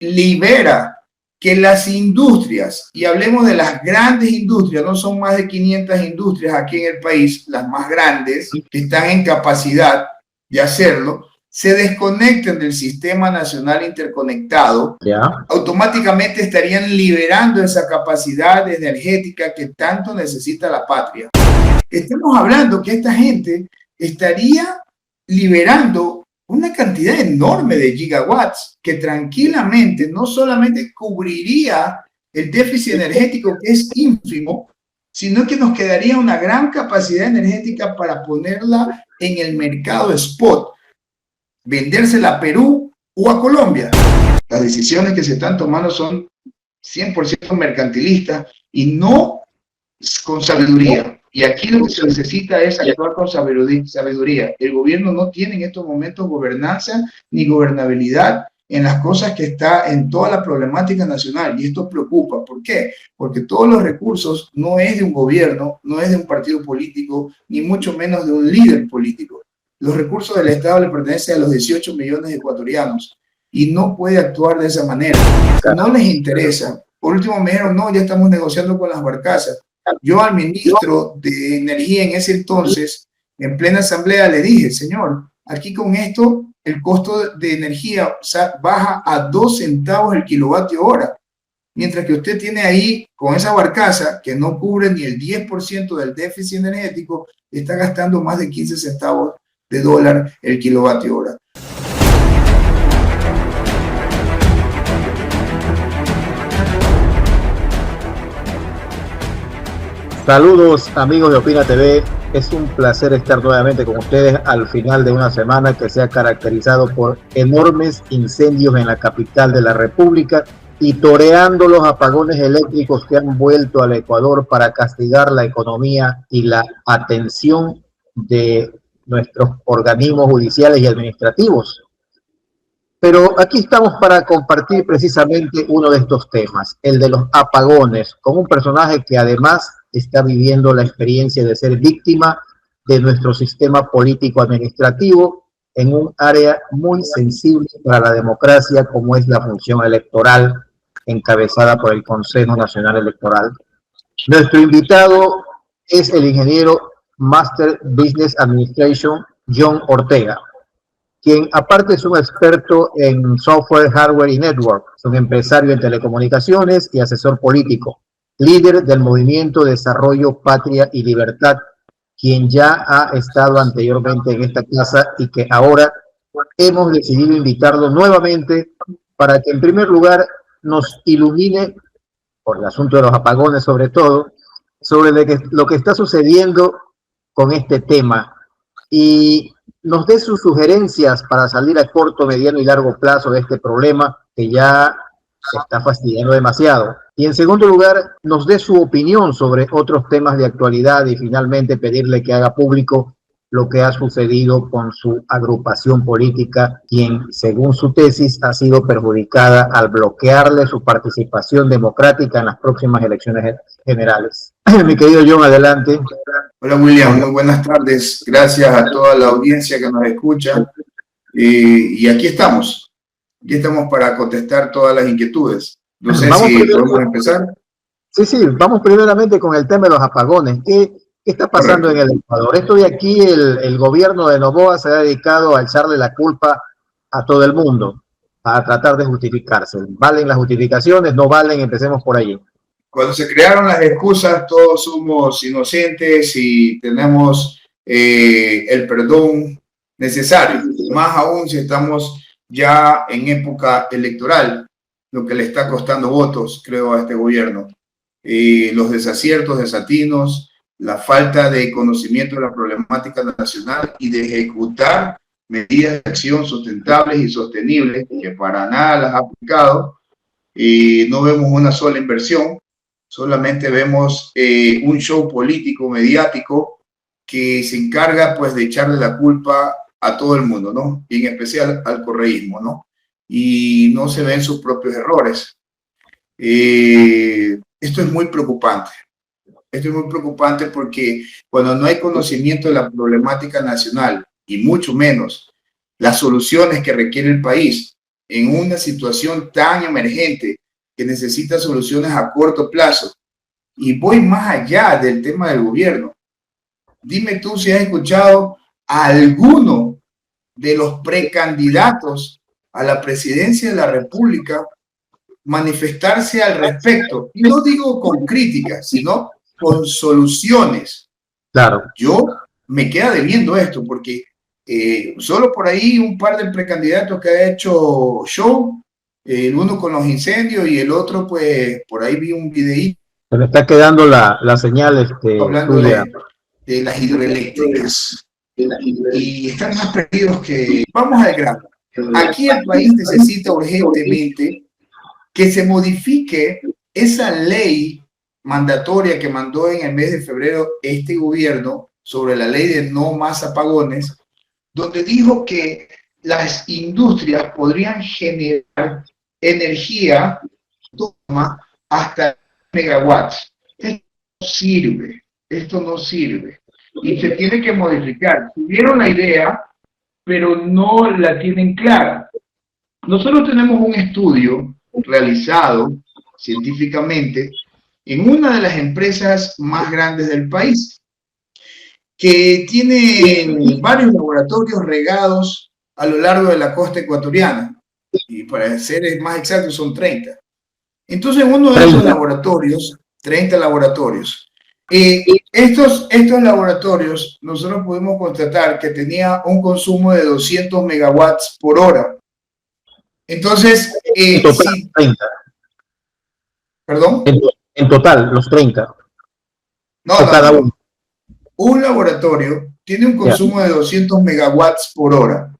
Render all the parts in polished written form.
libera que las industrias, y hablemos de las grandes industrias, no son más de 500 industrias aquí en el país, las más grandes, que están en capacidad de hacerlo, se desconecten del sistema nacional interconectado, automáticamente estarían liberando esa capacidad energética que tanto necesita la patria. Estamos hablando que esta gente estaría liberando una cantidad enorme de gigawatts que tranquilamente no solamente cubriría el déficit energético, que es ínfimo, sino que nos quedaría una gran capacidad energética para ponerla en el mercado spot, vendérsela a Perú o a Colombia. Las decisiones que se están tomando son 100% mercantilistas y no con sabiduría. Y aquí lo que se necesita es actuar con sabiduría. El gobierno no tiene en estos momentos gobernanza ni gobernabilidad en las cosas que está en toda la problemática nacional. Y esto preocupa. ¿Por qué? Porque todos los recursos no es de un gobierno, no es de un partido político, ni mucho menos de un líder político. Los recursos del Estado le pertenecen a los 18 millones de ecuatorianos y no puede actuar de esa manera. No les interesa. Por último me dijeron, no, ya estamos negociando con las barcazas. Yo al ministro de Energía en ese entonces, en plena asamblea, le dije, señor, aquí con esto el costo de energía baja a 2 centavos el kilovatio hora, mientras que usted tiene ahí con esa barcaza que no cubre ni el 10% del déficit energético, está gastando más de 15 centavos de dólar el kilovatio hora. Saludos amigos de Opina TV, es un placer estar nuevamente con ustedes al final de una semana que se ha caracterizado por enormes incendios en la capital de la República y toreando los apagones eléctricos que han vuelto al Ecuador para castigar la economía y la atención de nuestros organismos judiciales y administrativos. Pero aquí estamos para compartir precisamente uno de estos temas, el de los apagones, con un personaje que además está viviendo la experiencia de ser víctima de nuestro sistema político-administrativo en un área muy sensible para la democracia como es la función electoral encabezada por el Consejo Nacional Electoral. Nuestro invitado es el ingeniero Master Business Administration, John Ortega, quien aparte es un experto en software, hardware y network, es un empresario en telecomunicaciones y asesor político, líder del movimiento Desarrollo, Patria y Libertad, quien ya ha estado anteriormente en esta casa y que ahora hemos decidido invitarlo nuevamente para que en primer lugar nos ilumine, por el asunto de los apagones sobre todo, sobre lo que está sucediendo con este tema y nos dé sus sugerencias para salir a corto, mediano y largo plazo de este problema que ya se está fastidiando demasiado. Y en segundo lugar, nos dé su opinión sobre otros temas de actualidad y finalmente pedirle que haga público lo que ha sucedido con su agrupación política, quien, según su tesis, ha sido perjudicada al bloquearle su participación democrática en las próximas elecciones generales. Mi querido John, adelante. Hola William, muy buenas tardes. Gracias a toda la audiencia que nos escucha. Y aquí estamos. Aquí estamos para contestar todas las inquietudes. No sé si podemos empezar. Sí, vamos primeramente con el tema de los apagones. ¿Qué está pasando en el Ecuador? Esto de aquí, el gobierno de Noboa se ha dedicado a echarle la culpa a todo el mundo, a tratar de justificarse. ¿Valen las justificaciones? ¿No valen? Empecemos por allí. Cuando se crearon las excusas, todos somos inocentes y tenemos el perdón necesario. Más aún si estamos ya en época electoral, lo que le está costando votos, creo, a este gobierno. Los desaciertos, desatinos, la falta de conocimiento de la problemática nacional y de ejecutar medidas de acción sustentables y sostenibles que para nada las ha aplicado. No vemos una sola inversión, solamente vemos un show político, mediático, que se encarga pues de echarle la culpa a todo el mundo, ¿no? Y en especial al correísmo, ¿no? Y no se ven sus propios errores. Esto es muy preocupante. Esto es muy preocupante porque cuando no hay conocimiento de la problemática nacional y mucho menos las soluciones que requiere el país, en una situación tan emergente que necesita soluciones a corto plazo. Y voy más allá del tema del gobierno. Dime tú si has escuchado a alguno de los precandidatos a la presidencia de la República manifestarse al respecto. Y no digo con críticas, sino con soluciones. Claro. Yo me queda debiendo esto porque solo por ahí un par de precandidatos que ha hecho show, el uno con los incendios y el otro, pues por ahí vi un videíto. Se me está quedando la señal Hablando tuya. De las hidroeléctricas. Y están más perdidos que... Vamos al grano. Aquí el país necesita urgentemente que se modifique esa ley mandatoria que mandó en el mes de febrero este gobierno sobre la ley de no más apagones, donde dijo que las industrias podrían generar energía hasta megawatts. Esto no sirve y se tiene que modificar. Tuvieron la idea, pero no la tienen clara. Nosotros tenemos un estudio realizado científicamente en una de las empresas más grandes del país, que tiene varios laboratorios regados a lo largo de la costa ecuatoriana, y para ser más exactos son 30. Entonces uno de esos laboratorios, 30 laboratorios, estos laboratorios nosotros pudimos constatar que tenía un consumo de 200 megawatts por hora. Entonces, en total, si, 30. ¿Perdón? En total, los 30. No, cada uno. Un laboratorio tiene un consumo de 200 megawatts por hora.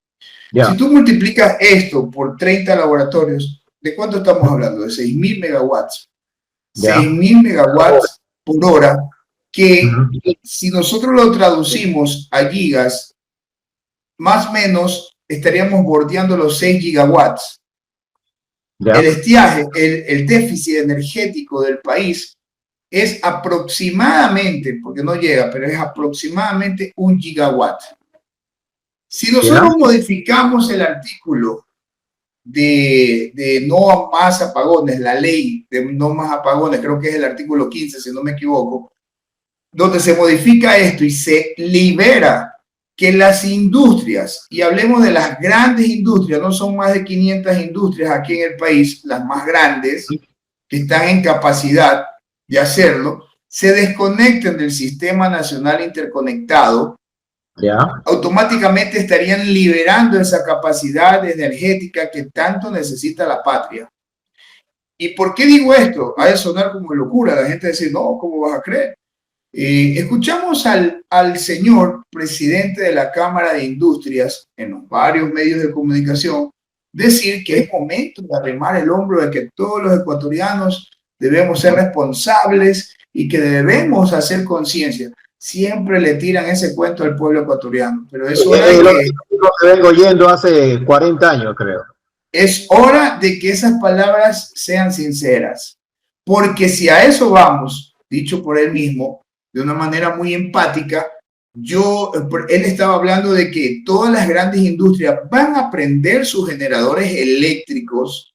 Si tú multiplicas esto por 30 laboratorios, ¿de cuánto estamos hablando? De 6.000 megawatts. 6.000 megawatts por hora, que si nosotros lo traducimos a gigas, más o menos estaríamos bordeando los 6 gigawatts. El estiaje, el déficit energético del país es aproximadamente, porque no llega, pero es aproximadamente 1 gigawatt. Si nosotros modificamos el artículo de no más apagones, la ley de no más apagones, creo que es el artículo 15, si no me equivoco, donde se modifica esto y se libera que las industrias, y hablemos de las grandes industrias, no son más de 500 industrias aquí en el país, las más grandes, que están en capacidad de hacerlo, se desconecten del sistema nacional interconectado, automáticamente estarían liberando esa capacidad energética que tanto necesita la patria. ¿Y por qué digo esto? Ha de sonar como locura, la gente dice, no, ¿cómo vas a creer? Escuchamos al señor presidente de la Cámara de Industrias en los varios medios de comunicación decir que es momento de arrimar el hombro de que todos los ecuatorianos debemos ser responsables y que debemos hacer conciencia. Siempre le tiran ese cuento al pueblo ecuatoriano, pero es hora de que... Lo que vengo oyendo hace 40 años, creo. Es hora de que esas palabras sean sinceras, porque si a eso vamos, dicho por él mismo, de una manera muy empática, él estaba hablando de que todas las grandes industrias van a prender sus generadores eléctricos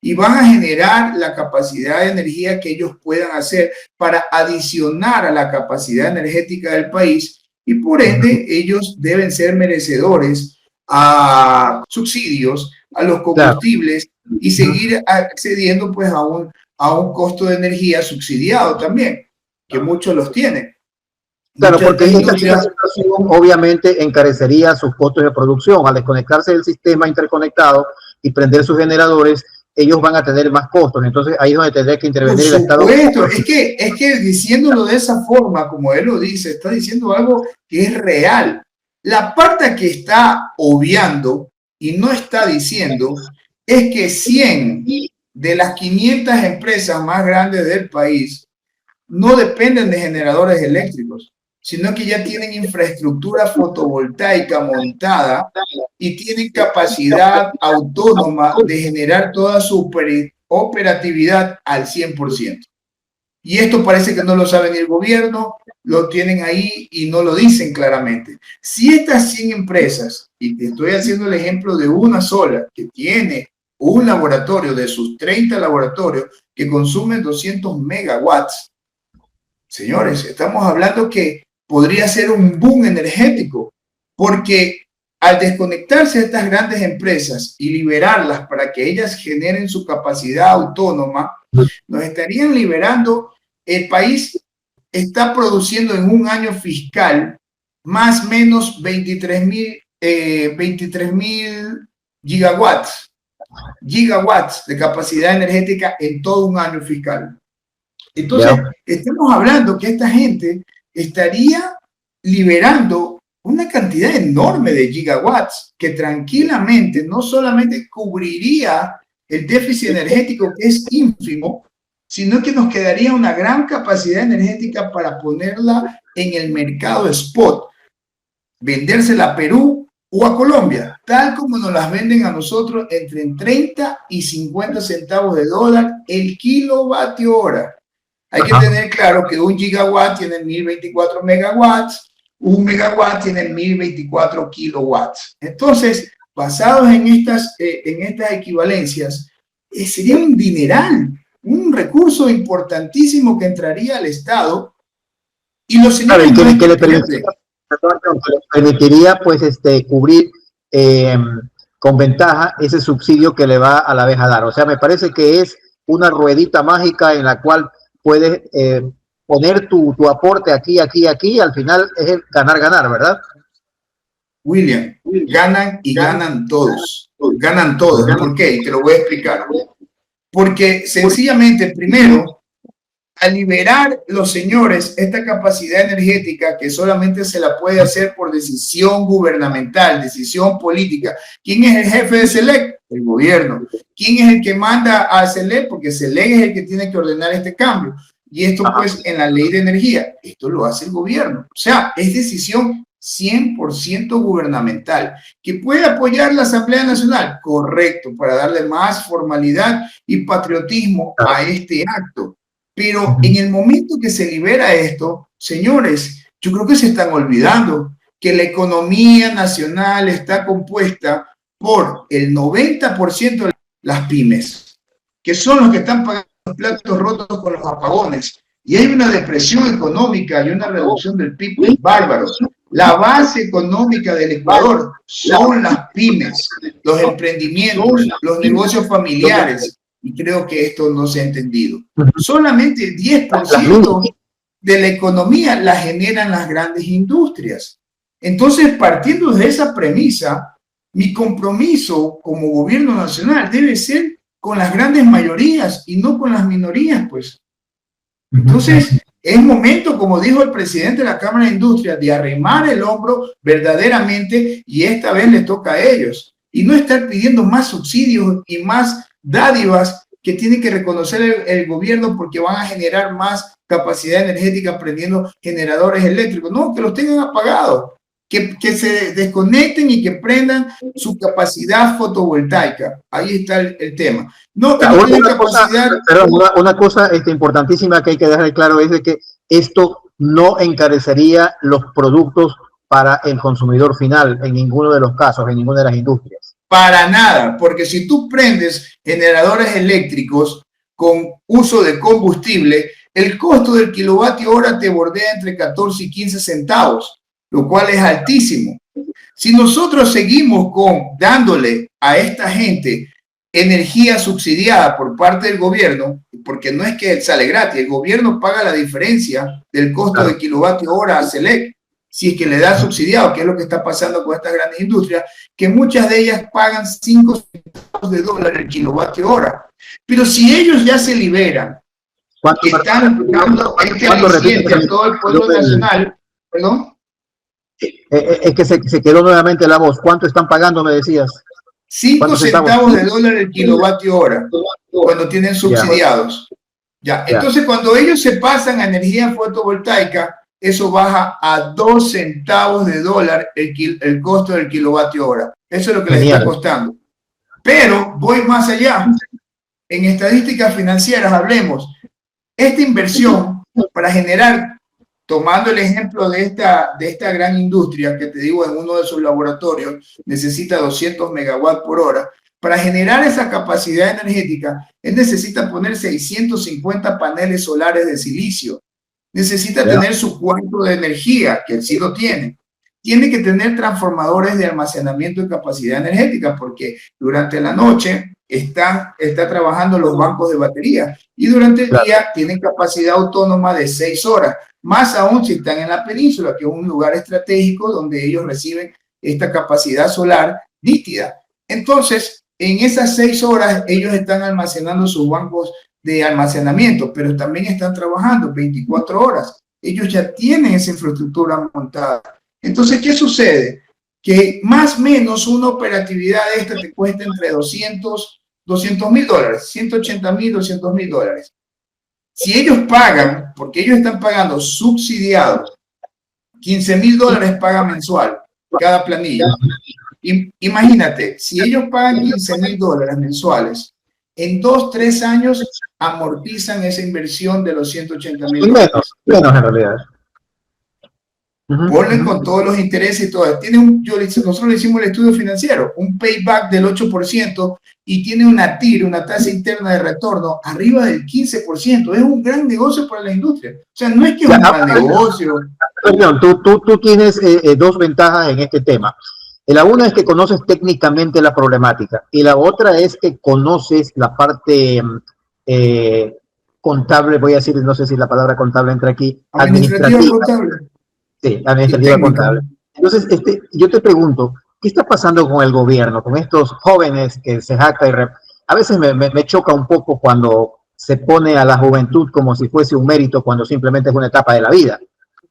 y van a generar la capacidad de energía que ellos puedan hacer para adicionar a la capacidad energética del país, y por ende ellos deben ser merecedores a subsidios a los combustibles y seguir accediendo pues a un costo de energía subsidiado también, que muchos los tienen. Claro, porque esta situación obviamente encarecería sus costos de producción. Al desconectarse del sistema interconectado y prender sus generadores, ellos van a tener más costos. Entonces ahí es donde tendría que intervenir el Estado. Es que diciéndolo de esa forma, como él lo dice, está diciendo algo que es real. La parte que está obviando y no está diciendo es que 100 de las 500 empresas más grandes del país no dependen de generadores eléctricos, sino que ya tienen infraestructura fotovoltaica montada y tienen capacidad autónoma de generar toda su operatividad al 100%. Y esto parece que no lo sabe ni el gobierno, lo tienen ahí y no lo dicen claramente. Si estas 100 empresas, y te estoy haciendo el ejemplo de una sola, que tiene un laboratorio de sus 30 laboratorios que consumen 200 megawatts. Señores, estamos hablando que podría ser un boom energético, porque al desconectarse de estas grandes empresas y liberarlas para que ellas generen su capacidad autónoma, nos estarían liberando. El país está produciendo en un año fiscal más o menos 23,000 gigawatts de capacidad energética en todo un año fiscal. Entonces, estamos hablando que esta gente estaría liberando una cantidad enorme de gigawatts que tranquilamente no solamente cubriría el déficit energético, que es ínfimo, sino que nos quedaría una gran capacidad energética para ponerla en el mercado spot, vendérsela a Perú o a Colombia, tal como nos las venden a nosotros entre 30 y 50 centavos de dólar el kilovatio hora. Hay que tener claro que un gigawatt tiene 1024 megawatts, un megawatt tiene 1024 kilowatts. Entonces, basados en estas equivalencias, sería un dineral, un recurso importantísimo que entraría al Estado, y los señores que le permitiría pues cubrir con ventaja ese subsidio que le va a la vez a dar. O sea, me parece que es una ruedita mágica en la cual puedes poner tu aporte aquí, y al final es el ganar, ¿verdad? William, ganan y ganan todos. Ganan todos. ¿Por qué? Te lo voy a explicar. Porque sencillamente, primero, al liberar los señores esta capacidad energética que solamente se la puede hacer por decisión gubernamental, decisión política. ¿Quién es el jefe de SELEC? El gobierno. ¿Quién es el que manda a SELEC? Porque SELEC es el que tiene que ordenar este cambio. Y esto pues en la ley de energía, esto lo hace el gobierno. O sea, es decisión 100% gubernamental. ¿Que puede apoyar la Asamblea Nacional? Correcto, para darle más formalidad y patriotismo a este acto. Pero en el momento que se libera esto, señores, yo creo que se están olvidando que la economía nacional está compuesta por el 90% de las pymes, que son los que están pagando los platos rotos con los apagones. Y hay una depresión económica y una reducción del PIB bárbaro. La base económica del Ecuador son las pymes, los emprendimientos, los negocios familiares. Y creo que esto no se ha entendido. Solamente el 10% de la economía la generan las grandes industrias. Entonces, partiendo de esa premisa, mi compromiso como gobierno nacional debe ser con las grandes mayorías y no con las minorías, pues. Entonces, es momento, como dijo el presidente de la Cámara de Industria, de arrimar el hombro verdaderamente, y esta vez le toca a ellos. Y no estar pidiendo más subsidios y más dádivas que tiene que reconocer el gobierno porque van a generar más capacidad energética prendiendo generadores eléctricos. No, que los tengan apagados, que se desconecten y que prendan su capacidad fotovoltaica. Ahí está el tema. No, que no tienen capacidad. Una cosa importantísima que hay que dejar claro es de que esto no encarecería los productos para el consumidor final en ninguno de los casos, en ninguna de las industrias. Para nada, porque si tú prendes generadores eléctricos con uso de combustible, el costo del kilovatio hora te bordea entre 14 y 15 centavos, lo cual es altísimo. Si nosotros seguimos dándole a esta gente energía subsidiada por parte del gobierno, porque no es que sale gratis, el gobierno paga la diferencia del costo de kilovatio hora a SELEC, si es que le da subsidiado, que es lo que está pasando con estas grandes industrias, que muchas de ellas pagan 5 centavos de dólar el kilovatio hora. Pero si ellos ya se liberan, que están dando este aliciente a todo el pueblo nacional, ¿perdón? Es que se quedó nuevamente la voz. ¿Cuánto están pagando, me decías? 5 centavos de dólar el kilovatio hora, cuando tienen subsidiados. Ya. Entonces, cuando ellos se pasan a energía fotovoltaica, eso baja a 2 centavos de dólar el costo del kilovatio hora. Eso es lo que les está costando. Pero voy más allá. En estadísticas financieras hablemos. Esta inversión para generar, tomando el ejemplo de esta gran industria que te digo en uno de sus laboratorios, necesita 200 megawatts por hora. Para generar esa capacidad energética, él necesita poner 650 paneles solares de silicio. Necesita tener su cuarto de energía, que él sí lo tiene. Tiene que tener transformadores de almacenamiento de capacidad energética, porque durante la noche está trabajando los bancos de batería y durante el día tienen capacidad autónoma de 6 horas. Más aún si están en la península, que es un lugar estratégico donde ellos reciben esta capacidad solar nítida. Entonces, en esas 6 horas, ellos están almacenando sus bancos de almacenamiento, pero también están trabajando 24 horas. Ellos ya tienen esa infraestructura montada. Entonces, ¿qué sucede? Que más o menos una operatividad de esta te cuesta entre $200,000, 180,000, $200,000. Si ellos pagan, porque ellos están pagando subsidiados, $15,000 paga mensual cada planilla. Imagínate, si ellos pagan $15,000 mensuales, en 2-3 años amortizan esa inversión de los $180,000. Menos en realidad. Ponle con todos los intereses y todo. Nosotros le hicimos el estudio financiero, un payback del 8% y tiene una TIR, una tasa interna de retorno, arriba del 15%. Es un gran negocio para la industria. O sea, no es que es un mal negocio. Tú tienes dos ventajas en este tema. La una es que conoces técnicamente la problemática y la otra es que conoces la parte contable, voy a decir, no sé si la palabra contable entra aquí, administrativa contable. Sí, administrativa contable. Entonces, yo te pregunto, ¿qué está pasando con el gobierno, con estos jóvenes que se jactan? A veces me choca un poco cuando se pone a la juventud como si fuese un mérito, cuando simplemente es una etapa de la vida.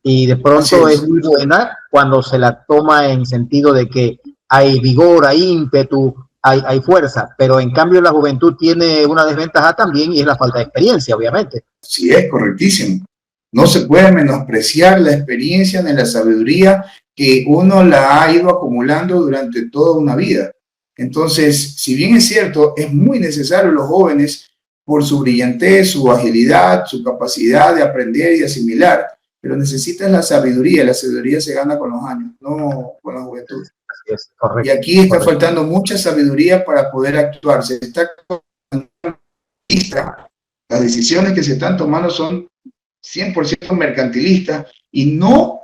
Y de pronto es muy buena cuando se la toma en sentido de que hay vigor, hay ímpetu, hay fuerza, pero en cambio la juventud tiene una desventaja también y es la falta de experiencia, obviamente. Sí, es correctísimo. No se puede menospreciar la experiencia ni la sabiduría que uno la ha ido acumulando durante toda una vida. Entonces, si bien es cierto, es muy necesario los jóvenes por su brillantez, su agilidad, su capacidad de aprender y de asimilar, pero necesitas la sabiduría. La sabiduría se gana con los años, no con la juventud. Es correcto, y aquí está faltando mucha sabiduría para poder actuar. Las decisiones que se están tomando son 100% mercantilistas y no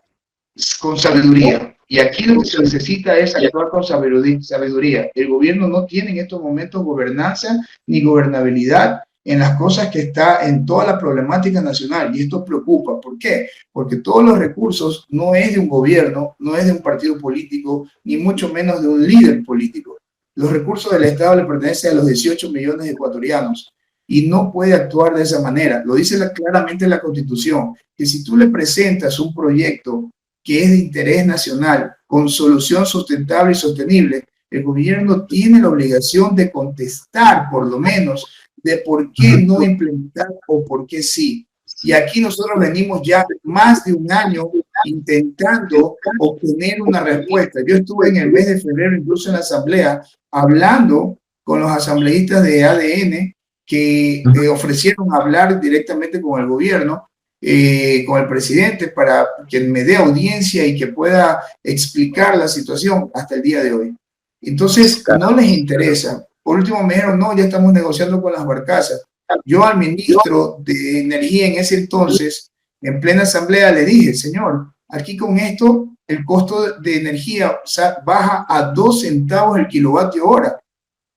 con sabiduría. Y aquí lo que se necesita es actuar con sabiduría. El gobierno no tiene en estos momentos gobernanza ni gobernabilidad en las cosas que está en toda la problemática nacional, y esto preocupa. ¿Por qué? Porque todos los recursos no es de un gobierno, no es de un partido político, ni mucho menos de un líder político. Los recursos del Estado le pertenecen a los 18 millones de ecuatorianos y no puede actuar de esa manera. Lo dice claramente la Constitución, que si tú le presentas un proyecto que es de interés nacional con solución sustentable y sostenible, el gobierno tiene la obligación de contestar, por lo menos, de por qué no implementar o por qué sí. Y aquí nosotros venimos ya más de un año intentando obtener una respuesta. Yo estuve en el mes de febrero, incluso en la asamblea, hablando con los asambleístas de ADN que ofrecieron hablar directamente con el gobierno, con el presidente, para que me dé audiencia y que pueda explicar la situación hasta el día de hoy. Entonces, no les interesa. Por último me dijeron, no, ya estamos negociando con las barcazas. Yo al ministro de Energía en ese entonces, en plena asamblea, le dije, señor, aquí con esto el costo de energía baja a 2 centavos el kilovatio hora,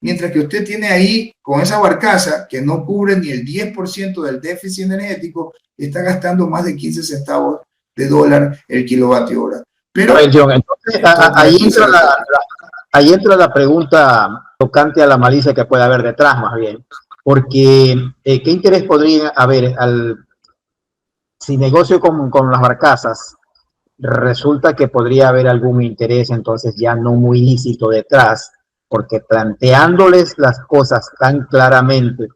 mientras que usted tiene ahí con esa barcaza que no cubre ni el 10% del déficit energético, está gastando más de 15 centavos de dólar el kilovatio hora. Pero entonces, ahí entra la pregunta tocante a la malicia que puede haber detrás, más bien, porque ¿qué interés podría haber si negocio con las barcazas? Resulta que podría haber algún interés entonces ya no muy lícito detrás, porque planteándoles las cosas tan claramente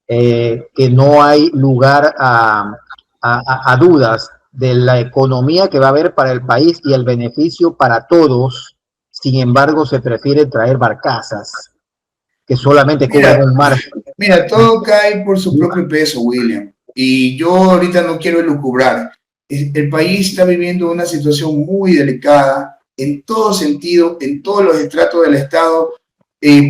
que no hay lugar a dudas de la economía que va a haber para el país y el beneficio para todos. Sin embargo, se prefiere traer barcazas que solamente cubren un margen. Mira, todo cae por su propio peso, William. Y yo ahorita no quiero elucubrar. El país está viviendo una situación muy delicada en todo sentido, en todos los estratos del Estado.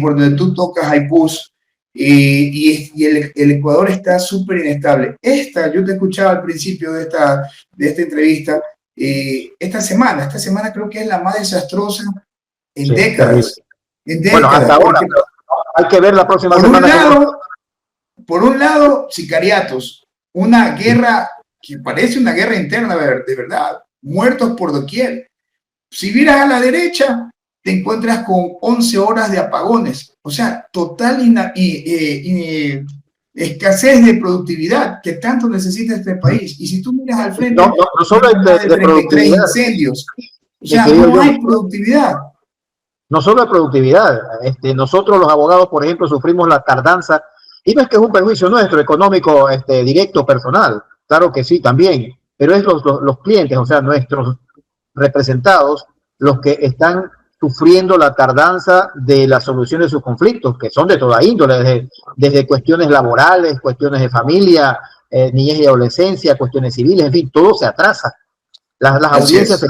por donde tú tocas Haipús, y el Ecuador está súper inestable. Yo te escuchaba al principio de esta entrevista, esta semana creo que es la más desastrosa en décadas. Bueno, hasta ahora, hay que ver la próxima semana. Por un lado, sicariatos, una guerra que parece una guerra interna de verdad, muertos por doquier. Si miras a la derecha, te encuentras con 11 horas de apagones, o sea, total escasez de productividad que tanto necesita este país. Y si tú miras al frente, no solo hay de 33 incendios, o sea, no hay productividad. No solo hay productividad, nosotros los abogados, por ejemplo, sufrimos la tardanza, y no es que es un perjuicio nuestro, económico, directo, personal, claro que sí, también, pero es los clientes, o sea, nuestros representados, los que están sufriendo la tardanza de la solución de sus conflictos, que son de toda índole, desde cuestiones laborales, cuestiones de familia, niñez y adolescencia, cuestiones civiles, en fin, todo se atrasa. Las audiencias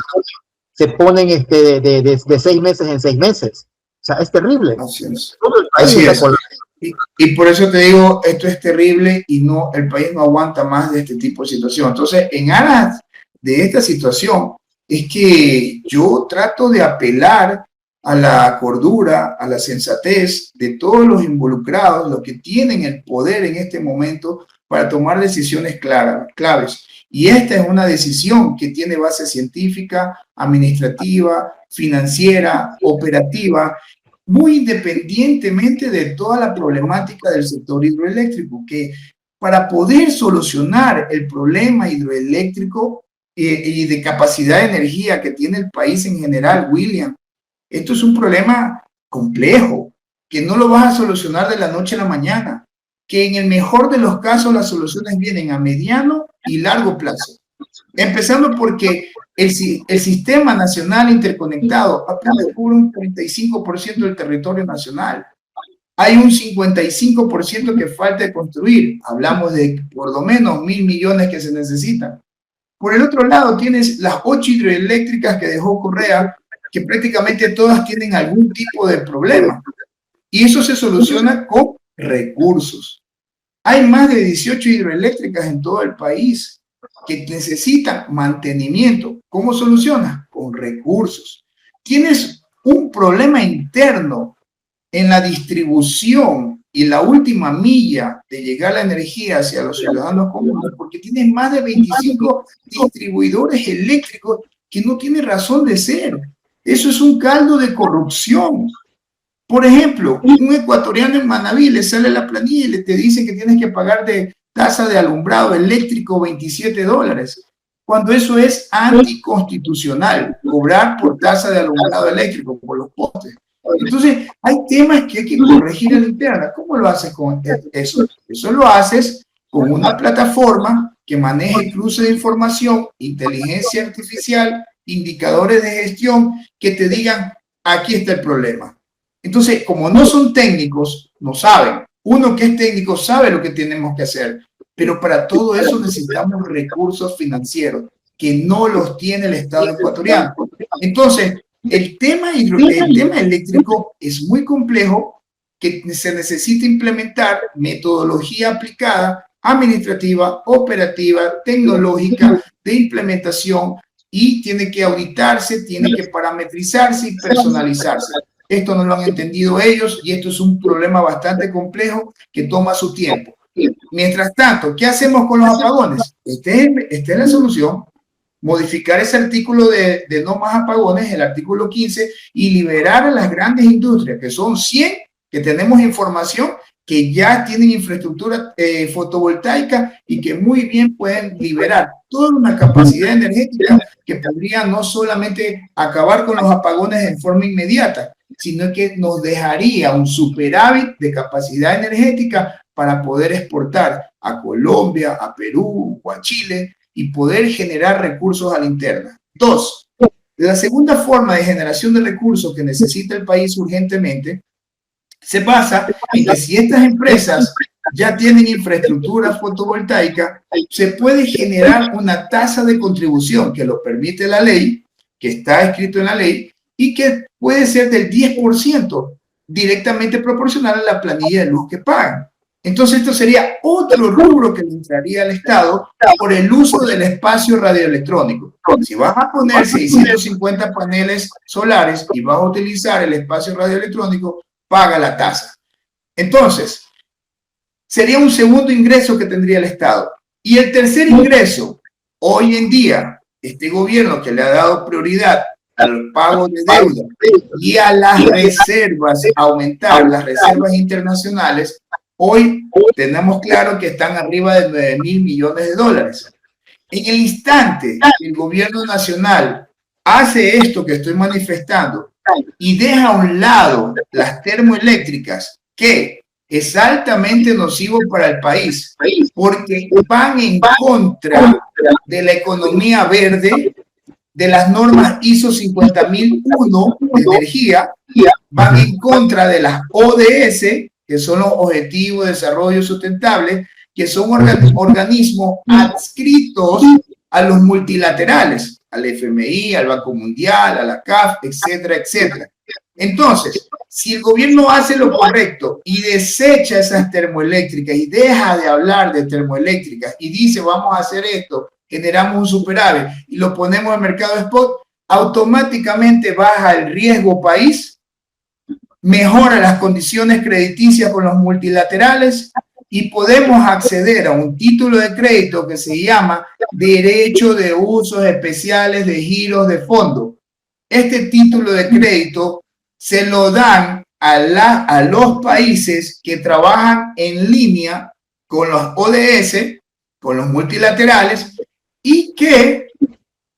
se ponen de 6 meses en 6 meses. O sea, es terrible. Así es. Todo el país está y por eso te digo, esto es terrible y el país no aguanta más de este tipo de situación. Entonces, en aras de esta situación, es que yo trato de apelar a la cordura, a la sensatez de todos los involucrados, los que tienen el poder en este momento para tomar decisiones claves. Y esta es una decisión que tiene base científica, administrativa, financiera, operativa, muy independientemente de toda la problemática del sector hidroeléctrico, que para poder solucionar el problema hidroeléctrico y de capacidad de energía que tiene el país en general, William, esto es un problema complejo, que no lo vas a solucionar de la noche a la mañana, que en el mejor de los casos las soluciones vienen a mediano y largo plazo. Empezando porque el sistema nacional interconectado apenas cubre un 35% del territorio nacional. Hay un 55% que falta de construir. Hablamos de por lo menos 1.000 millones que se necesitan. Por el otro lado, tienes las 8 hidroeléctricas que dejó Correa, que prácticamente todas tienen algún tipo de problema. Y eso se soluciona con recursos. Hay más de 18 hidroeléctricas en todo el país que necesitan mantenimiento. ¿Cómo solucionas? Con recursos. Tienes un problema interno en la distribución y la última milla de llegar la energía hacia los ciudadanos comunes, porque tienes más de 25 distribuidores eléctricos que no tienen razón de ser. Eso es un caldo de corrupción. Por ejemplo, un ecuatoriano en Manabí le sale la planilla y le te dice que tienes que pagar de tasa de alumbrado eléctrico $27, cuando eso es anticonstitucional, cobrar por tasa de alumbrado eléctrico, por los postes. Entonces, hay temas que hay que corregir en la interna. ¿Cómo lo haces con eso? Eso lo haces con una plataforma que maneje cruce de información, inteligencia artificial, indicadores de gestión que te digan, aquí está el problema. Entonces, como no son técnicos, no saben. Uno que es técnico sabe lo que tenemos que hacer, pero para todo eso necesitamos recursos financieros que no los tiene el Estado ecuatoriano. Entonces, el tema eléctrico es muy complejo, que se necesita implementar metodología aplicada, administrativa, operativa, tecnológica, de implementación, y tiene que auditarse, tiene que parametrizarse y personalizarse. Esto no lo han entendido ellos y esto es un problema bastante complejo que toma su tiempo. Mientras tanto, ¿qué hacemos con los apagones? Esta es la solución. Modificar ese artículo de no más apagones, el artículo 15, y liberar a las grandes industrias, que son 100, que tenemos información, que ya tienen infraestructura fotovoltaica y que muy bien pueden liberar toda una capacidad energética que podría no solamente acabar con los apagones en forma inmediata, sino que nos dejaría un superávit de capacidad energética para poder exportar a Colombia, a Perú o a Chile y poder generar recursos a la interna. 2. La segunda forma de generación de recursos que necesita el país urgentemente se basa en que si estas empresas ya tienen infraestructura fotovoltaica, se puede generar una tasa de contribución que lo permite la ley, que está escrito en la ley, y que puede ser del 10% directamente proporcional a la planilla de luz que pagan. Entonces esto sería otro rubro que le entraría al Estado por el uso del espacio radioelectrónico. Si vas a poner 650 paneles solares y vas a utilizar el espacio radioelectrónico, paga la tasa. Entonces, sería un segundo ingreso que tendría el Estado. Y el tercer ingreso, hoy en día, este gobierno que le ha dado prioridad al pago de deuda y a las reservas, aumentar las reservas internacionales, hoy tenemos claro que están arriba de 9.000 millones de dólares. En el instante que el gobierno nacional hace esto que estoy manifestando y deja a un lado las termoeléctricas, que es altamente nocivo para el país, porque van en contra de la economía verde, de las normas ISO 50001 de energía, van en contra de las ODS, que son los Objetivos de Desarrollo Sustentable, que son organismos adscritos a los multilaterales, al FMI, al Banco Mundial, a la CAF, etcétera, etcétera. Entonces, si el gobierno hace lo correcto y desecha esas termoeléctricas y deja de hablar de termoeléctricas y dice vamos a hacer esto, generamos un superávit y lo ponemos en el mercado spot, automáticamente baja el riesgo país, mejora las condiciones crediticias con los multilaterales y podemos acceder a un título de crédito que se llama Derecho de Usos Especiales de Giros de Fondo. Este título de crédito se lo dan a los países que trabajan en línea con los ODS, con los multilaterales, y que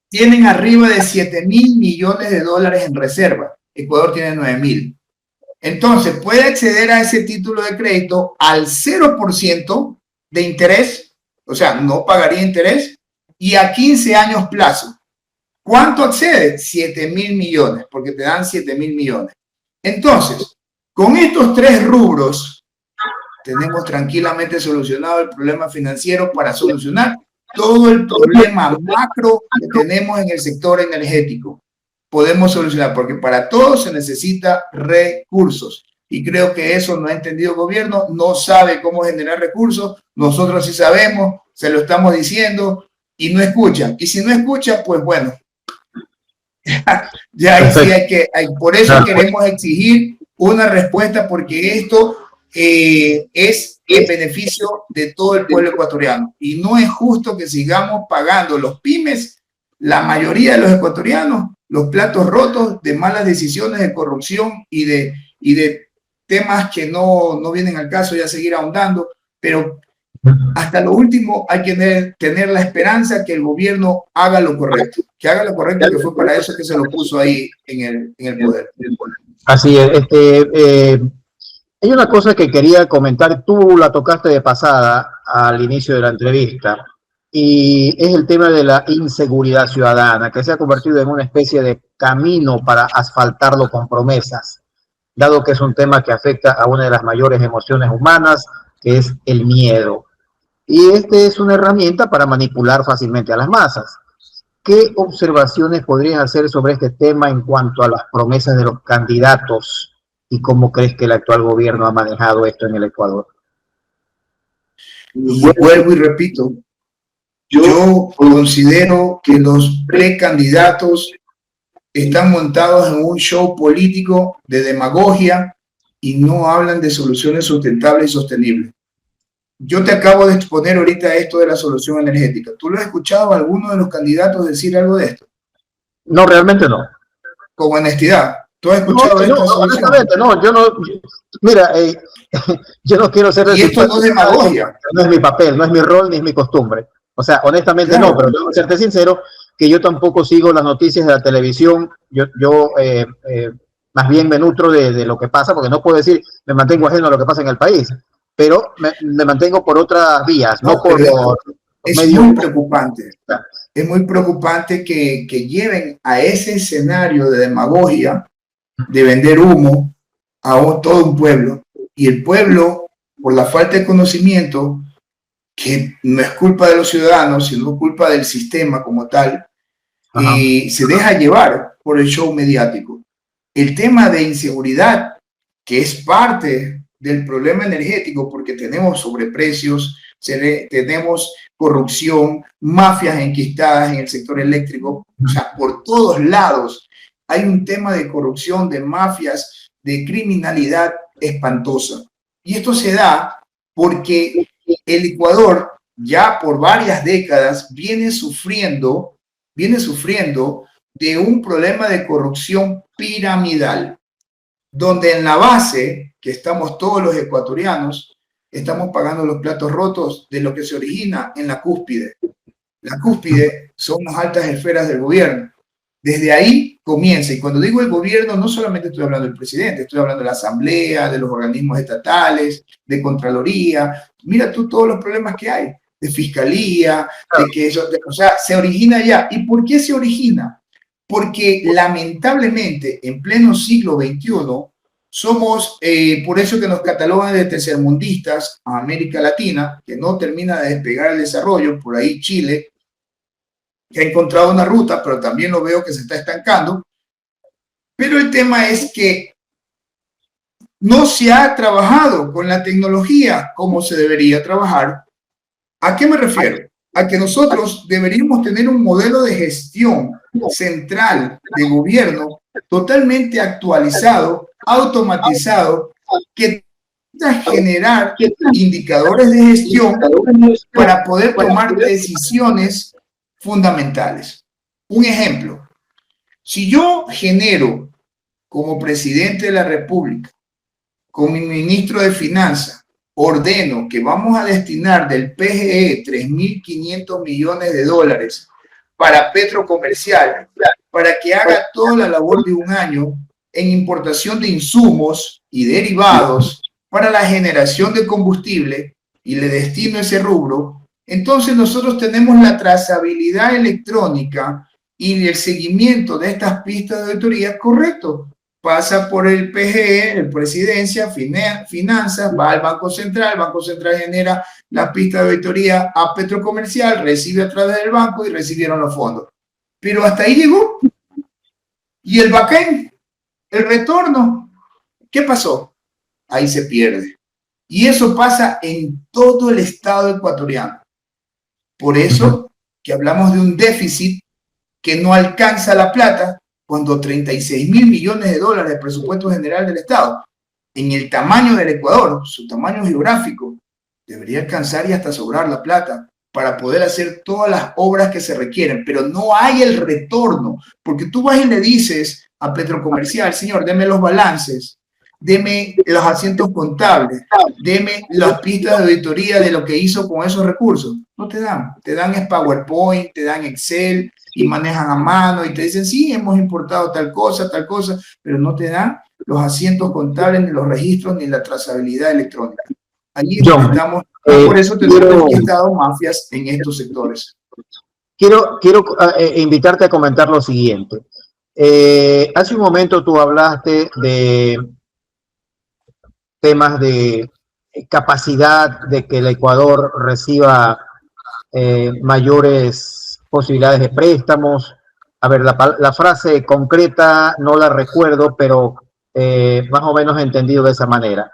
tienen arriba de 7.000 millones de dólares en reserva. Ecuador tiene 9.000. Entonces, puede acceder a ese título de crédito al 0% de interés, o sea, no pagaría interés, y a 15 años plazo. ¿Cuánto accede? 7.000 millones, porque te dan 7.000 millones. Entonces, con estos tres rubros, tenemos tranquilamente solucionado el problema financiero para solucionar todo el problema macro que tenemos en el sector energético. Podemos solucionar, porque para todo se necesita recursos. Y creo que eso no ha entendido el gobierno, no sabe cómo generar recursos. Nosotros sí sabemos, se lo estamos diciendo y no escuchan. Y si no escuchan, pues bueno, ya sí por eso queremos exigir una respuesta, porque esto es en beneficio de todo el pueblo ecuatoriano. Y no es justo que sigamos pagando los pymes, la mayoría de los ecuatorianos, los platos rotos de malas decisiones, de corrupción y de temas que no vienen al caso, ya seguir ahondando, pero hasta lo último hay que tener la esperanza que el gobierno haga lo correcto, que que fue para eso que se lo puso ahí en el poder. Así es. Hay una cosa que quería comentar, tú la tocaste de pasada al inicio de la entrevista, y es el tema de la inseguridad ciudadana, que se ha convertido en una especie de camino para asfaltarlo con promesas, dado que es un tema que afecta a una de las mayores emociones humanas, que es el miedo. Y este es una herramienta para manipular fácilmente a las masas. ¿Qué observaciones podrías hacer sobre este tema en cuanto a las promesas de los candidatos y cómo crees que el actual gobierno ha manejado esto en el Ecuador? Y vuelvo y repito, yo considero que los precandidatos están montados en un show político de demagogia y no hablan de soluciones sustentables y sostenibles. Yo te acabo de exponer ahorita esto de la solución energética. ¿Tú lo has escuchado a alguno de los candidatos decir algo de esto? No, realmente no. Con honestidad. ¿Tú has escuchado esto? No, honestamente, no. Yo no. Mira, yo no quiero ser... Y esto no es demagogia. No es mi papel, no es mi rol, ni es mi costumbre. O sea, honestamente claro. No, pero tengo que serte sincero que yo tampoco sigo las noticias de la televisión. Yo más bien me nutro de lo que pasa, porque no puedo decir me mantengo ajeno a lo que pasa en el país, pero me mantengo por otras vías, no por es medios. Muy preocupante. Es muy preocupante que lleven a ese escenario de demagogia, de vender humo a todo un pueblo, y el pueblo, por la falta de conocimiento, que no es culpa de los ciudadanos, sino culpa del sistema como tal, y se deja llevar por el show mediático. El tema de inseguridad que es parte del problema energético, porque tenemos sobreprecios, tenemos corrupción, mafias enquistadas en el sector eléctrico, o sea, por todos lados hay un tema de corrupción, de mafias, de criminalidad espantosa. Y esto se da porque el Ecuador ya por varias décadas viene sufriendo de un problema de corrupción piramidal, donde en la base, que estamos todos los ecuatorianos, estamos pagando los platos rotos de lo que se origina en la cúspide. La cúspide son las altas esferas del gobierno. Desde ahí comienza, y cuando digo el gobierno, no solamente estoy hablando del presidente, estoy hablando de la asamblea, de los organismos estatales, de Contraloría. Mira tú todos los problemas que hay, de fiscalía, de que eso, o sea, se origina ya. ¿Y por qué se origina? Porque lamentablemente en pleno siglo XXI somos, por eso que nos catalogan de tercermundistas a América Latina, que no termina de despegar el desarrollo, por ahí Chile, que ha encontrado una ruta, pero también lo veo que se está estancando. Pero el tema es que no se ha trabajado con la tecnología como se debería trabajar. ¿A qué me refiero? A que nosotros deberíamos tener un modelo de gestión central de gobierno totalmente actualizado, automatizado, que generar indicadores de gestión para poder tomar decisiones fundamentales. Un ejemplo, si yo genero como presidente de la República, con mi ministro de Finanzas, ordeno que vamos a destinar del PGE 3.500 millones de dólares para Petrocomercial, para que haga toda la labor de un año en importación de insumos y derivados para la generación de combustible, y le destino ese rubro, entonces nosotros tenemos la trazabilidad electrónica y el seguimiento de estas pistas de auditoría correcto. Pasa por el PGE, el Presidencia, Finanzas, va al Banco Central, el Banco Central genera las pistas de auditoría a Petrocomercial, recibe a través del banco y recibieron los fondos. Pero hasta ahí llegó. Y el backend, el retorno, ¿qué pasó? Ahí se pierde. Y eso pasa en todo el estado ecuatoriano. Por eso que hablamos de un déficit que no alcanza la plata, cuando 36.000 millones de dólares de presupuesto general del Estado, en el tamaño del Ecuador, su tamaño geográfico, debería alcanzar y hasta sobrar la plata para poder hacer todas las obras que se requieren, pero no hay el retorno, porque tú vas y le dices a Petrocomercial, señor, deme los balances, deme los asientos contables, deme las pistas de auditoría de lo que hizo con esos recursos. No te dan es PowerPoint, te dan Excel, y manejan a mano y te dicen, sí, hemos importado tal cosa, pero no te dan los asientos contables, ni los registros, ni la trazabilidad electrónica. Allí estamos, por eso tenemos enquistado mafias en estos sectores. Quiero invitarte a comentar lo siguiente. Hace un momento tú hablaste de temas de capacidad de que el Ecuador reciba mayores posibilidades de préstamos. A ver, la frase concreta no la recuerdo, pero más o menos he entendido de esa manera.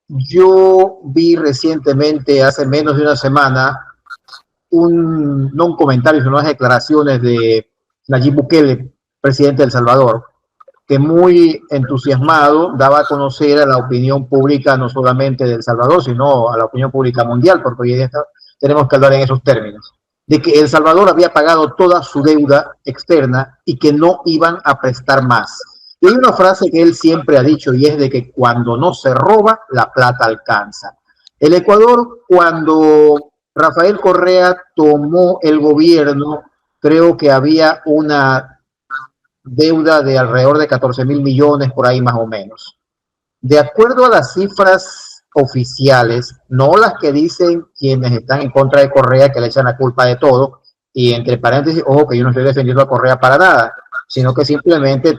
Yo vi recientemente, hace menos de una semana, no un comentario, sino unas declaraciones de Nayib Bukele, presidente de El Salvador, que muy entusiasmado daba a conocer a la opinión pública, no solamente de El Salvador, sino a la opinión pública mundial, porque hoy en día tenemos que hablar en esos términos, de que El Salvador había pagado toda su deuda externa y que no iban a prestar más. Y hay una frase que él siempre ha dicho, y es de que cuando no se roba, la plata alcanza. El Ecuador, cuando Rafael Correa tomó el gobierno, creo que había una deuda de alrededor de 14.000 millones, por ahí más o menos. De acuerdo a las cifras oficiales, no las que dicen quienes están en contra de Correa, que le echan la culpa de todo, y entre paréntesis, ojo, que yo no estoy defendiendo a Correa para nada, sino que simplemente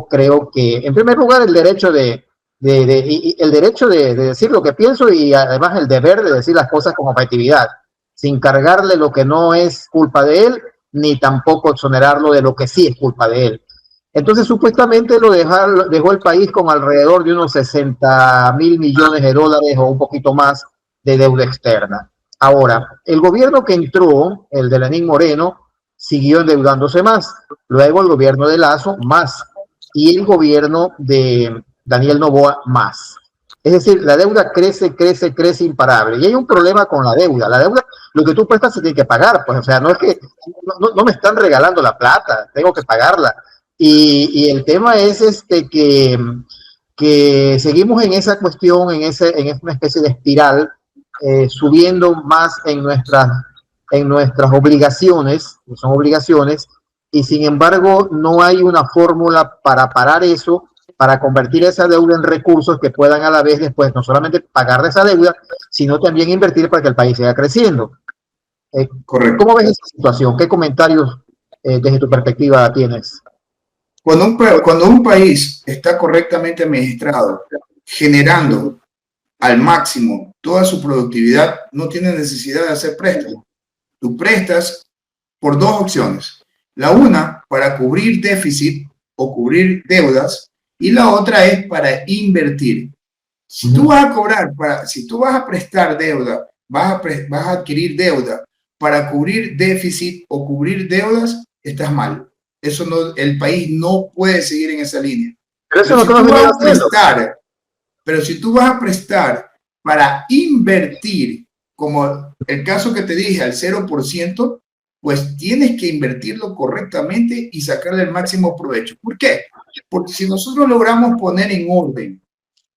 creo que, en primer lugar, el derecho de decir lo que pienso, y además el deber de decir las cosas con objetividad, sin cargarle lo que no es culpa de él, ni tampoco exonerarlo de lo que sí es culpa de él. Entonces, supuestamente dejó el país con alrededor de unos 60.000 millones de dólares o un poquito más de deuda externa. Ahora, el gobierno que entró, el de Lenín Moreno, siguió endeudándose más. Luego el gobierno de Lasso, más. Y el gobierno de Daniel Noboa, más. Es decir, la deuda crece, crece, crece imparable. Y hay un problema con la deuda. La deuda, lo que tú prestas se tiene que pagar. Pues, o sea, no es que no me están regalando la plata, tengo que pagarla. Y el tema es que seguimos en esa cuestión, en una especie de espiral, subiendo más en nuestras obligaciones, que son obligaciones, y sin embargo no hay una fórmula para parar eso, para convertir esa deuda en recursos que puedan a la vez después no solamente pagar de esa deuda, sino también invertir para que el país siga creciendo. Correcto. ¿Cómo ves esa situación? ¿Qué comentarios desde tu perspectiva tienes? Cuando un país está correctamente administrado, generando al máximo toda su productividad, no tiene necesidad de hacer préstamos. Tú prestas por dos opciones. La una, para cubrir déficit o cubrir deudas, y la otra es para invertir. Si tú vas a cobrar, si tú vas a prestar deuda, vas a adquirir deuda para cubrir déficit o cubrir deudas, estás mal. Eso no, el país no puede seguir en esa línea. Pero si tú vas a prestar para invertir, como el caso que te dije, al 0%, pues tienes que invertirlo correctamente y sacarle el máximo provecho. ¿Por qué? Porque si nosotros logramos poner en orden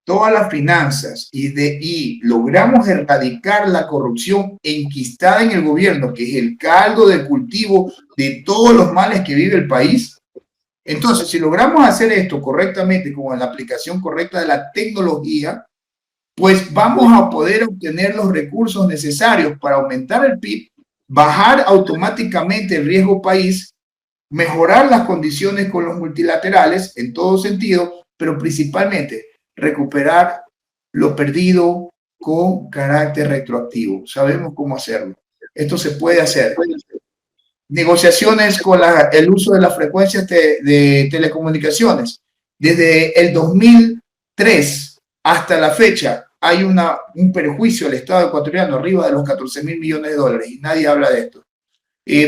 todas las finanzas y logramos erradicar la corrupción enquistada en el gobierno, que es el caldo de cultivo de todos los males que vive el país, entonces si logramos hacer esto correctamente, como en la aplicación correcta de la tecnología, pues vamos a poder obtener los recursos necesarios para aumentar el PIB, bajar automáticamente el riesgo país, mejorar las condiciones con los multilaterales en todo sentido, pero principalmente recuperar lo perdido con carácter retroactivo. Sabemos cómo hacerlo. Esto se puede hacer. Negociaciones con el uso de las frecuencias de telecomunicaciones. Desde el 2003 hasta la fecha hay un perjuicio al Estado ecuatoriano arriba de los 14.000 millones de dólares y nadie habla de esto.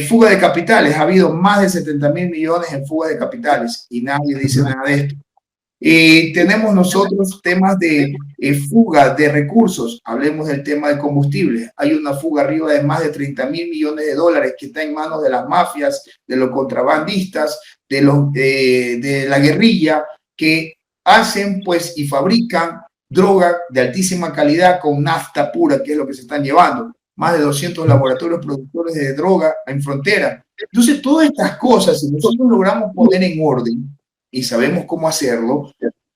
Fuga de capitales. Ha habido más de 70.000 millones en fuga de capitales y nadie dice nada de esto. Tenemos nosotros temas de fuga de recursos. Hablemos del tema de combustible. Hay una fuga arriba de más de 30.000 millones de dólares que está en manos de las mafias, de los contrabandistas, de la guerrilla, que hacen pues y fabrican droga de altísima calidad con nafta pura, que es lo que se están llevando. Más de 200 laboratorios productores de droga en frontera. Entonces, todas estas cosas, si nosotros logramos poner en orden y sabemos cómo hacerlo,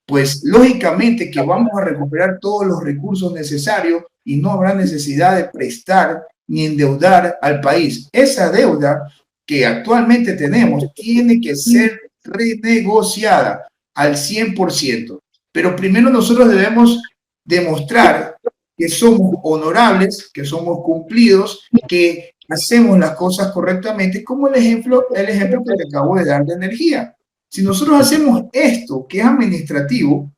pues lógicamente que vamos a recuperar todos los recursos necesarios y no habrá necesidad de prestar ni endeudar al país. Esa deuda que actualmente tenemos tiene que ser renegociada al 100%. Pero primero nosotros debemos demostrar que somos honorables, que somos cumplidos, que hacemos las cosas correctamente, como el ejemplo que te acabo de dar de energía. Si nosotros hacemos esto, que es administrativo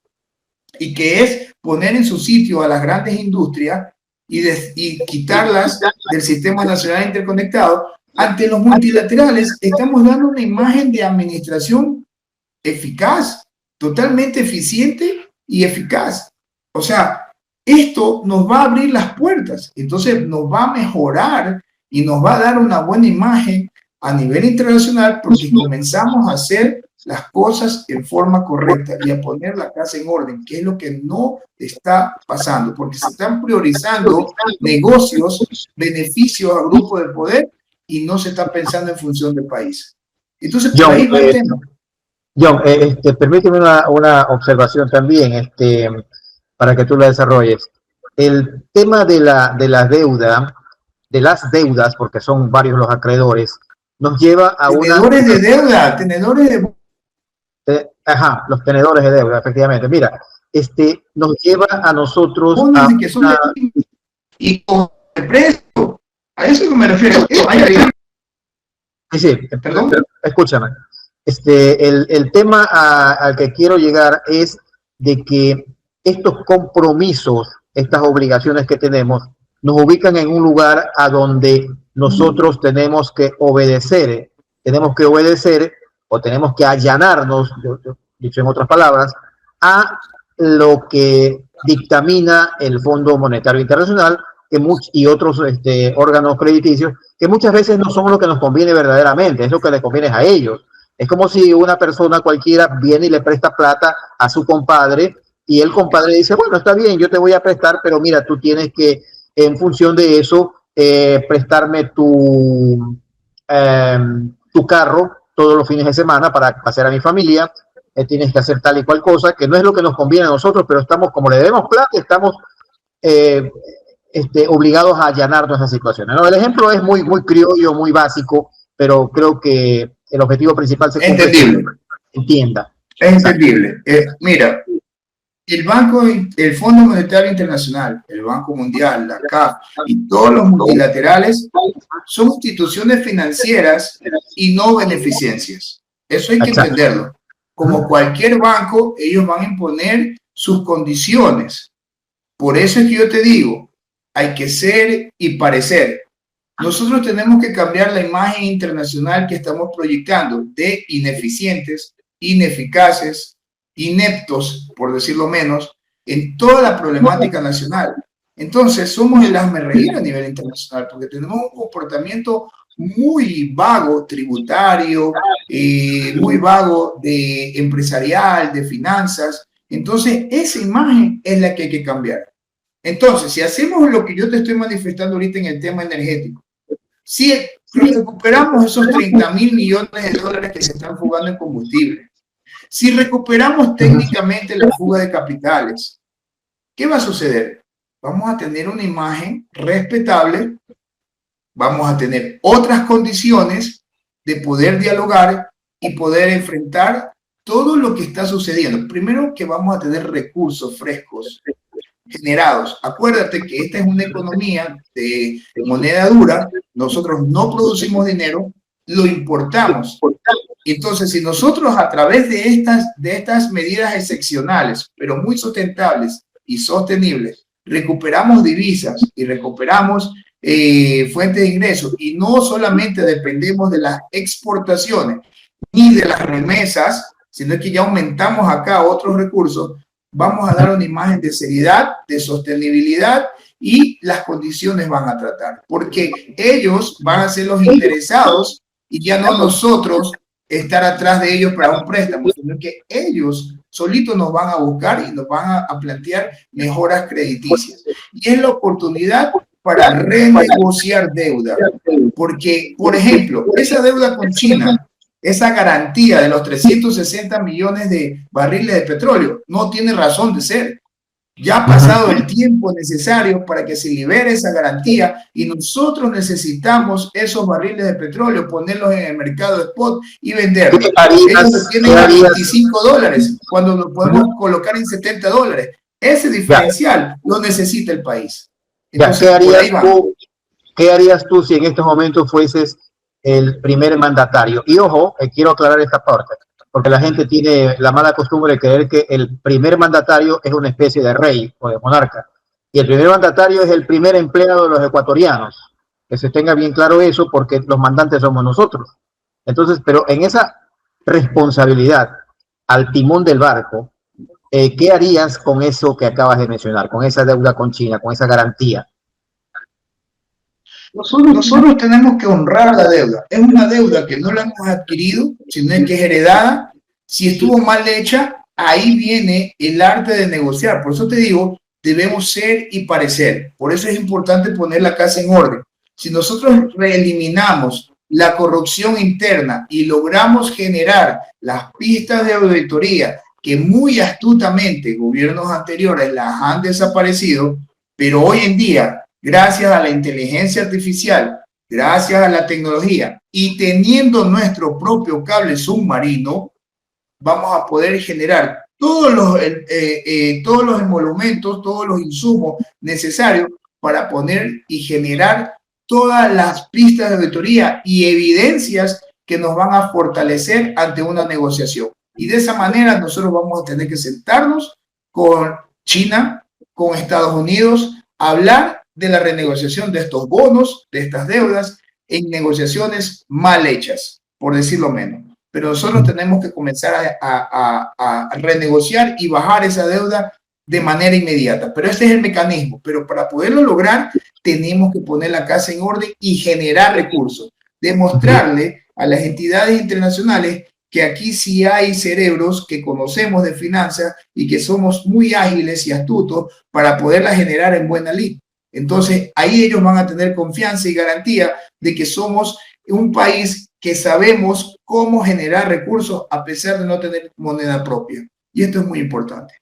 y que es poner en su sitio a las grandes industrias y quitarlas del sistema nacional interconectado, ante los multilaterales estamos dando una imagen de administración eficaz, totalmente eficiente y eficaz. O sea, esto nos va a abrir las puertas, entonces nos va a mejorar y nos va a dar una buena imagen a nivel internacional porque comenzamos a hacer las cosas en forma correcta y a poner la casa en orden, que es lo que no está pasando, porque se están priorizando negocios, beneficios a grupos de poder y no se está pensando en función del país. Entonces, por ahí va el tema. John, permíteme una observación también, para que tú la desarrolles. El tema de la deuda, de las deudas, porque son varios los acreedores, nos lleva a tenedores de deuda, los tenedores de deuda, efectivamente. Mira, nos lleva a nosotros y con el precio, a eso que me refiero. Sí, perdón, escúchame. El tema al que quiero llegar es de que estos compromisos, estas obligaciones que tenemos, nos ubican en un lugar a donde nosotros tenemos que obedecer o tenemos que allanarnos, dicho en otras palabras, a lo que dictamina el Fondo Monetario Internacional y otros órganos crediticios, que muchas veces no son lo que nos conviene verdaderamente, es lo que le conviene a ellos. Es como si una persona cualquiera viene y le presta plata a su compadre y el compadre dice, bueno, está bien, yo te voy a prestar, pero mira, tú tienes que, en función de eso, prestarme tu carro todos los fines de semana para pasear a mi familia, tienes que hacer tal y cual cosa, que no es lo que nos conviene a nosotros, pero estamos, como le debemos plata, estamos obligados a allanarnos esas situaciones, ¿no? El ejemplo es muy criollo, muy básico, pero creo que el objetivo principal se cumple. Entendible. Entienda. Es entendible. Mira, el Fondo Monetario Internacional, el Banco Mundial, la CAF y todos los multilaterales son instituciones financieras y no beneficencias. Eso hay que entenderlo. Como cualquier banco, ellos van a imponer sus condiciones. Por eso es que yo te digo, hay que ser y parecer. Nosotros tenemos que cambiar la imagen internacional que estamos proyectando de ineficientes, ineficaces, ineptos, por decirlo menos, en toda la problemática nacional. Entonces, somos el hazmerreír a nivel internacional, porque tenemos un comportamiento muy vago tributario, muy vago de empresarial, de finanzas. Entonces, esa imagen es la que hay que cambiar. Entonces, si hacemos lo que yo te estoy manifestando ahorita en el tema energético, si recuperamos esos 30.000 millones de dólares que se están fugando en combustible, si recuperamos técnicamente la fuga de capitales, ¿qué va a suceder? Vamos a tener una imagen respetable, vamos a tener otras condiciones de poder dialogar y poder enfrentar todo lo que está sucediendo. Primero que vamos a tener recursos frescos generados. Acuérdate que esta es una economía de moneda dura, nosotros no producimos dinero, lo importamos. Entonces, si nosotros a través de estas medidas excepcionales, pero muy sustentables y sostenibles, recuperamos divisas y recuperamos fuentes de ingresos y no solamente dependemos de las exportaciones ni de las remesas, sino que ya aumentamos acá otros recursos, vamos a dar una imagen de seriedad, de sostenibilidad y las condiciones van a tratar, porque ellos van a ser los interesados y ya no nosotros estar atrás de ellos para un préstamo, sino que ellos solitos nos van a buscar y nos van a plantear mejoras crediticias. Y es la oportunidad para renegociar deuda, porque, por ejemplo, esa deuda con China, esa garantía de los 360 millones de barriles de petróleo, no tiene razón de ser. Ya ha pasado el tiempo necesario para que se libere esa garantía y nosotros necesitamos esos barriles de petróleo, ponerlos en el mercado de spot y venderlos. Ellos lo tienen a $25 cuando lo podemos colocar en $70. Ese diferencial lo necesita el país. Entonces, ¿qué harías tú si en estos momentos fueses el primer mandatario? Y ojo, quiero aclarar esta parte, porque la gente tiene la mala costumbre de creer que el primer mandatario es una especie de rey o de monarca, y el primer mandatario es el primer empleado de los ecuatorianos. Que se tenga bien claro eso, porque los mandantes somos nosotros. Entonces, pero en esa responsabilidad al timón del barco, ¿qué harías con eso que acabas de mencionar, con esa deuda con China, con esa garantía? Nosotros tenemos que honrar la deuda. Es una deuda que no la hemos adquirido, sino que es heredada. Si estuvo mal hecha, ahí viene el arte de negociar. Por eso te digo, debemos ser y parecer. Por eso es importante poner la casa en orden. Si nosotros reeliminamos la corrupción interna y logramos generar las pistas de auditoría que muy astutamente gobiernos anteriores las han desaparecido, pero hoy en día, gracias a la inteligencia artificial, gracias a la tecnología y teniendo nuestro propio cable submarino, vamos a poder generar todos los emolumentos, todos los insumos necesarios para poner y generar todas las pistas de auditoría y evidencias que nos van a fortalecer ante una negociación. Y de esa manera nosotros vamos a tener que sentarnos con China, con Estados Unidos, a hablar de la renegociación de estos bonos, de estas deudas, en negociaciones mal hechas, por decirlo menos. Pero nosotros tenemos que comenzar a renegociar y bajar esa deuda de manera inmediata. Pero este es el mecanismo. Pero para poderlo lograr, tenemos que poner la casa en orden y generar recursos. Demostrarle a las entidades internacionales que aquí sí hay cerebros que conocemos de finanzas y que somos muy ágiles y astutos para poderla generar en buena lid. Entonces, ahí ellos van a tener confianza y garantía de que somos un país que sabemos cómo generar recursos a pesar de no tener moneda propia. Y esto es muy importante.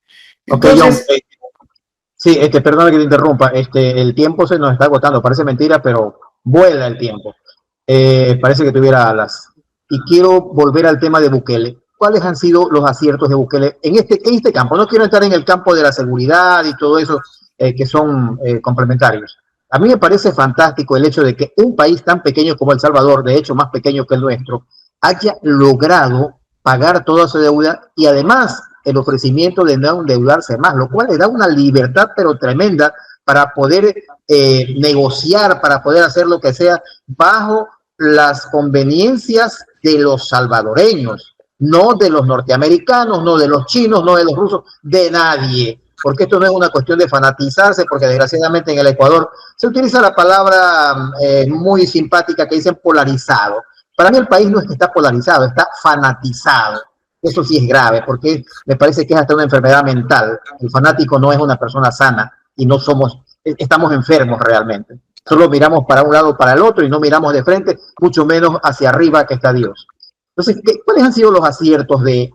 Entonces, okay, John, sí, perdona que te interrumpa, el tiempo se nos está agotando, parece mentira, pero vuela el tiempo. Parece que tuviera alas. Y quiero volver al tema de Bukele. ¿Cuáles han sido los aciertos de Bukele en este campo? No quiero entrar en el campo de la seguridad y todo eso, que son complementarios. A mí me parece fantástico el hecho de que un país tan pequeño como El Salvador, de hecho más pequeño que el nuestro, haya logrado pagar toda su deuda y además el ofrecimiento de no endeudarse más, lo cual le da una libertad pero tremenda para poder negociar, para poder hacer lo que sea bajo las conveniencias de los salvadoreños, no de los norteamericanos, no de los chinos, no de los rusos, de nadie. Porque esto no es una cuestión de fanatizarse, porque desgraciadamente en el Ecuador se utiliza la palabra muy simpática que dicen polarizado. Para mí el país no es que está polarizado, está fanatizado. Eso sí es grave, porque me parece que es hasta una enfermedad mental. El fanático no es una persona sana y no somos, estamos enfermos realmente. Solo miramos para un lado o para el otro y no miramos de frente, mucho menos hacia arriba que está Dios. Entonces, ¿cuáles han sido los aciertos de...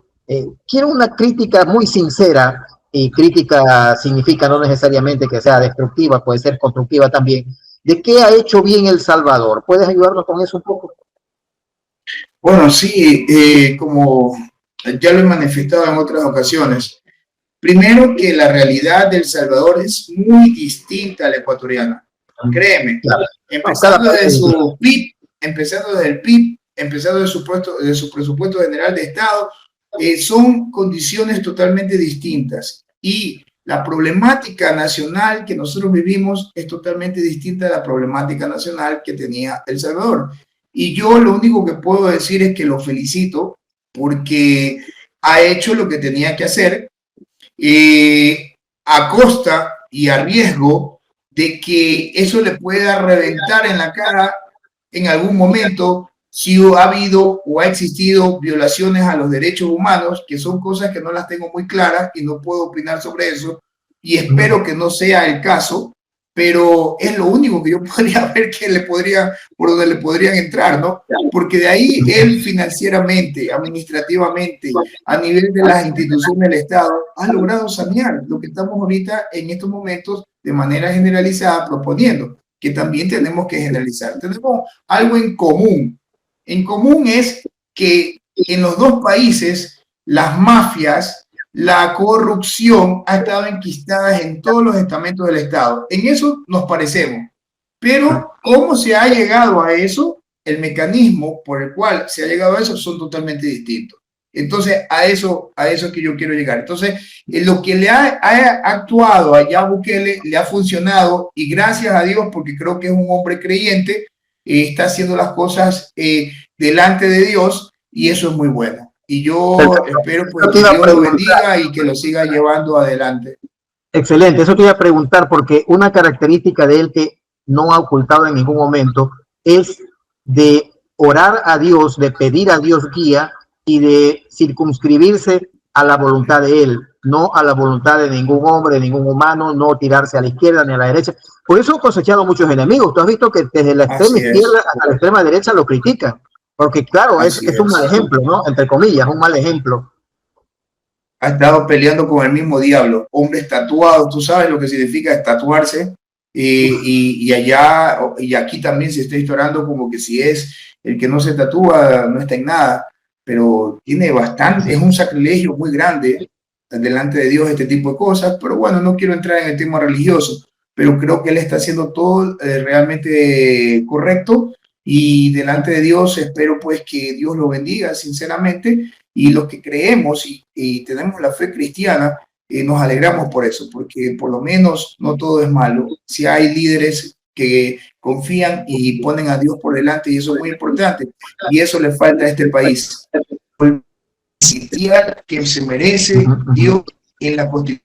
quiero una crítica muy sincera, y crítica significa no necesariamente que sea destructiva, puede ser constructiva también, de qué ha hecho bien El Salvador. ¿Puedes ayudarnos con eso un poco? Bueno, sí, como ya lo he manifestado en otras ocasiones, primero que la realidad de El Salvador es muy distinta a la ecuatoriana. Créeme, claro. Empezando desde su PIB, empezando desde el PIB, empezando de su presupuesto general de Estado, son condiciones totalmente distintas y la problemática nacional que nosotros vivimos es totalmente distinta a la problemática nacional que tenía El Salvador. Y yo lo único que puedo decir es que lo felicito porque ha hecho lo que tenía que hacer a costa y a riesgo de que eso le pueda reventar en la cara en algún momento si ha habido o ha existido violaciones a los derechos humanos, que son cosas que no las tengo muy claras y no puedo opinar sobre eso, y espero que no sea el caso, pero es lo único que yo podría ver que le podría, por donde le podrían entrar, ¿no? Porque de ahí él financieramente, administrativamente, a nivel de las instituciones del Estado, ha logrado sanear lo que estamos ahorita en estos momentos de manera generalizada proponiendo, que también tenemos que generalizar. Tenemos algo en común. En común es que en los dos países las mafias, la corrupción ha estado enquistada en todos los estamentos del Estado. En eso nos parecemos. Pero cómo se ha llegado a eso, el mecanismo por el cual se ha llegado a eso son totalmente distintos. Entonces, a eso es que yo quiero llegar. Entonces, lo que le ha actuado allá a Bukele le ha funcionado y gracias a Dios, porque creo que es un hombre creyente, está haciendo las cosas delante de Dios y eso es muy bueno. Y yo espero pues, que Dios lo bendiga y que lo siga llevando adelante. Excelente, eso te iba a preguntar porque una característica de él que no ha ocultado en ningún momento es de orar a Dios, de pedir a Dios guía y de circunscribirse a la voluntad de él, no a la voluntad de ningún hombre, de ningún humano, no tirarse a la izquierda ni a la derecha. Por eso ha cosechado muchos enemigos. Tú has visto que desde la extrema izquierda hasta la extrema derecha lo critican, porque claro, es un mal ejemplo, ¿no? Entre comillas, un mal ejemplo. Ha estado peleando con el mismo diablo, hombres tatuados, tú sabes lo que significa tatuarse, y allá y aquí también se está instaurando como que si es el que no se tatúa no está en nada, pero tiene bastante, es un sacrilegio muy grande delante de Dios este tipo de cosas, pero bueno, no quiero entrar en el tema religioso, pero creo que él está haciendo todo realmente correcto y delante de Dios espero pues que Dios lo bendiga sinceramente, y los que creemos y tenemos la fe cristiana, nos alegramos por eso, porque por lo menos no todo es malo. Si hay líderes que confían y ponen a Dios por delante, y eso es muy importante, y eso le falta a este país. Que se merece Dios en la Constitución.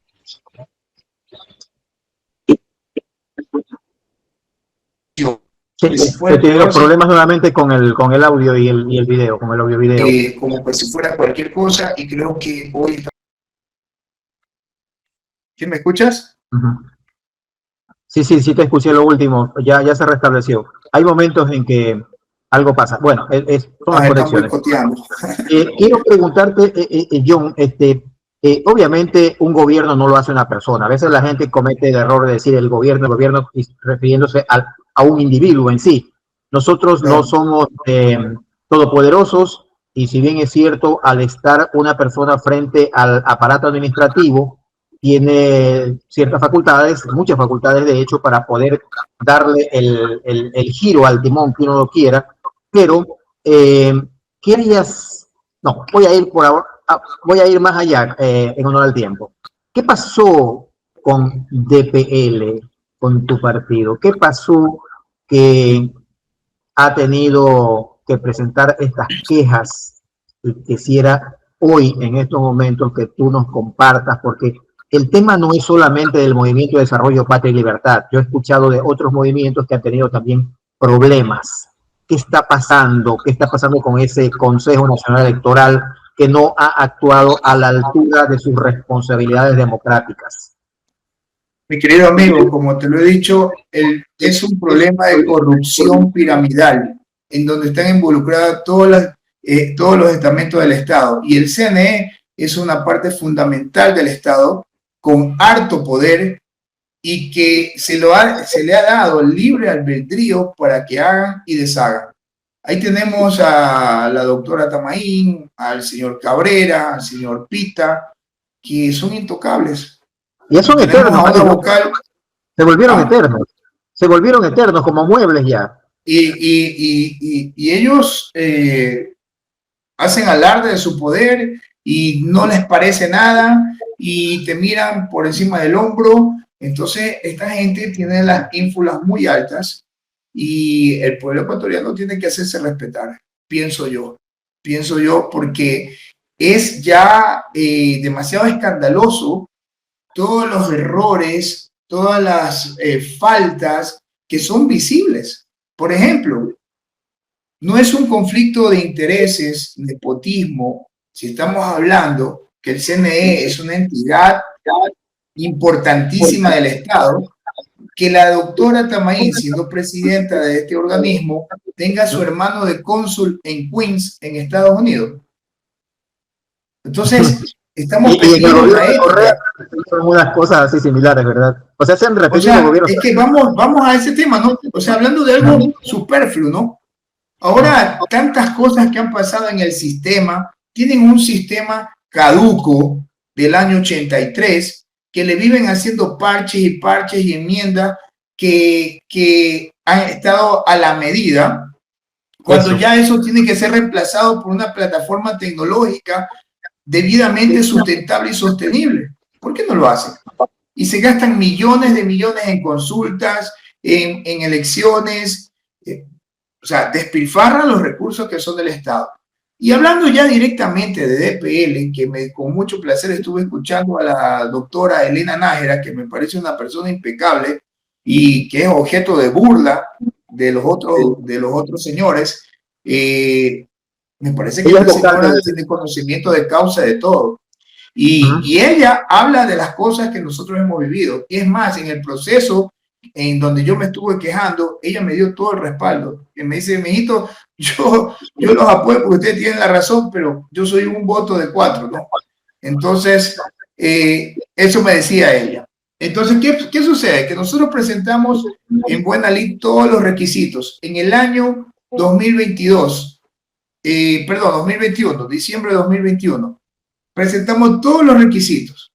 Sí, he tenido problemas nuevamente con el audio y el video, con el audio video. Como pues si fuera cualquier cosa, y creo que hoy está... ¿Sí me escuchas? Sí, te escuché lo último, ya se restableció. Hay momentos en que algo pasa. Bueno, son las conexiones. Quiero preguntarte, John, obviamente un gobierno no lo hace una persona. A veces la gente comete el error de decir el gobierno, refiriéndose a un individuo en sí. Nosotros no somos todopoderosos, y si bien es cierto, al estar una persona frente al aparato administrativo, tiene ciertas facultades, muchas facultades de hecho, para poder darle el giro al timón que uno lo quiera, pero ¿qué harías? No, voy a ir por ahora, voy a ir más allá en honor al tiempo. ¿Qué pasó con DPL, con tu partido? ¿Qué pasó que ha tenido que presentar estas quejas? Y quisiera hoy, en estos momentos, que tú nos compartas, porque el tema no es solamente del Movimiento de Desarrollo Patria y Libertad. Yo he escuchado de otros movimientos que han tenido también problemas. ¿Qué está pasando? ¿Qué está pasando con ese Consejo Nacional Electoral que no ha actuado a la altura de sus responsabilidades democráticas? Mi querido amigo, como te lo he dicho, es un problema de corrupción piramidal, en donde están involucrados todos los estamentos del Estado. Y el CNE es una parte fundamental del Estado, con harto poder, y que se le ha dado libre albedrío para que hagan y deshagan. Ahí tenemos a la doctora Tamaín, al señor Cabrera, al señor Pita, que son intocables. Y son eternos. Se volvieron eternos como muebles ya. Y ellos hacen alarde de su poder y no les parece nada y te miran por encima del hombro. Entonces esta gente tiene las ínfulas muy altas, y el pueblo ecuatoriano tiene que hacerse respetar, pienso yo, porque es ya demasiado escandaloso todos los errores, todas las faltas que son visibles. Por ejemplo, no es un conflicto de intereses, nepotismo, si estamos hablando que el CNE es una entidad importantísima del Estado, que la doctora Tamaín, siendo presidenta de este organismo, tenga a su hermano de cónsul en Queens, en Estados Unidos. Entonces, estamos pidiendo son unas cosas así similares, ¿verdad? O sea, se han repetido gobiernos. Es que vamos a ese tema, ¿no? O sea, hablando de algo superfluo, ¿no? Ahora, tantas cosas que han pasado en el sistema, tienen un sistema caduco del año 83, que le viven haciendo parches y enmiendas que han estado a la medida, cuando ya eso tiene que ser reemplazado por una plataforma tecnológica debidamente sustentable y sostenible. ¿Por qué no lo hacen? Y se gastan millones de millones en consultas, en elecciones, o sea, despilfarran los recursos que son del Estado. Y hablando ya directamente de DPL, que con mucho placer estuve escuchando a la doctora Elena Nájera, que me parece una persona impecable y que es objeto de burla de los otros señores, me parece que esta señora tiene conocimiento de causa de todo. Y ella habla de las cosas que nosotros hemos vivido. Y es más, en el proceso en donde yo me estuve quejando, ella me dio todo el respaldo. Y me dice, mijito, yo los apoyo porque ustedes tienen la razón, pero yo soy un voto de 4, ¿no? Entonces, eso me decía ella. Entonces, ¿qué sucede? Que nosotros presentamos en buena lid todos los requisitos. En el año 2022, 2021, diciembre de 2021, presentamos todos los requisitos.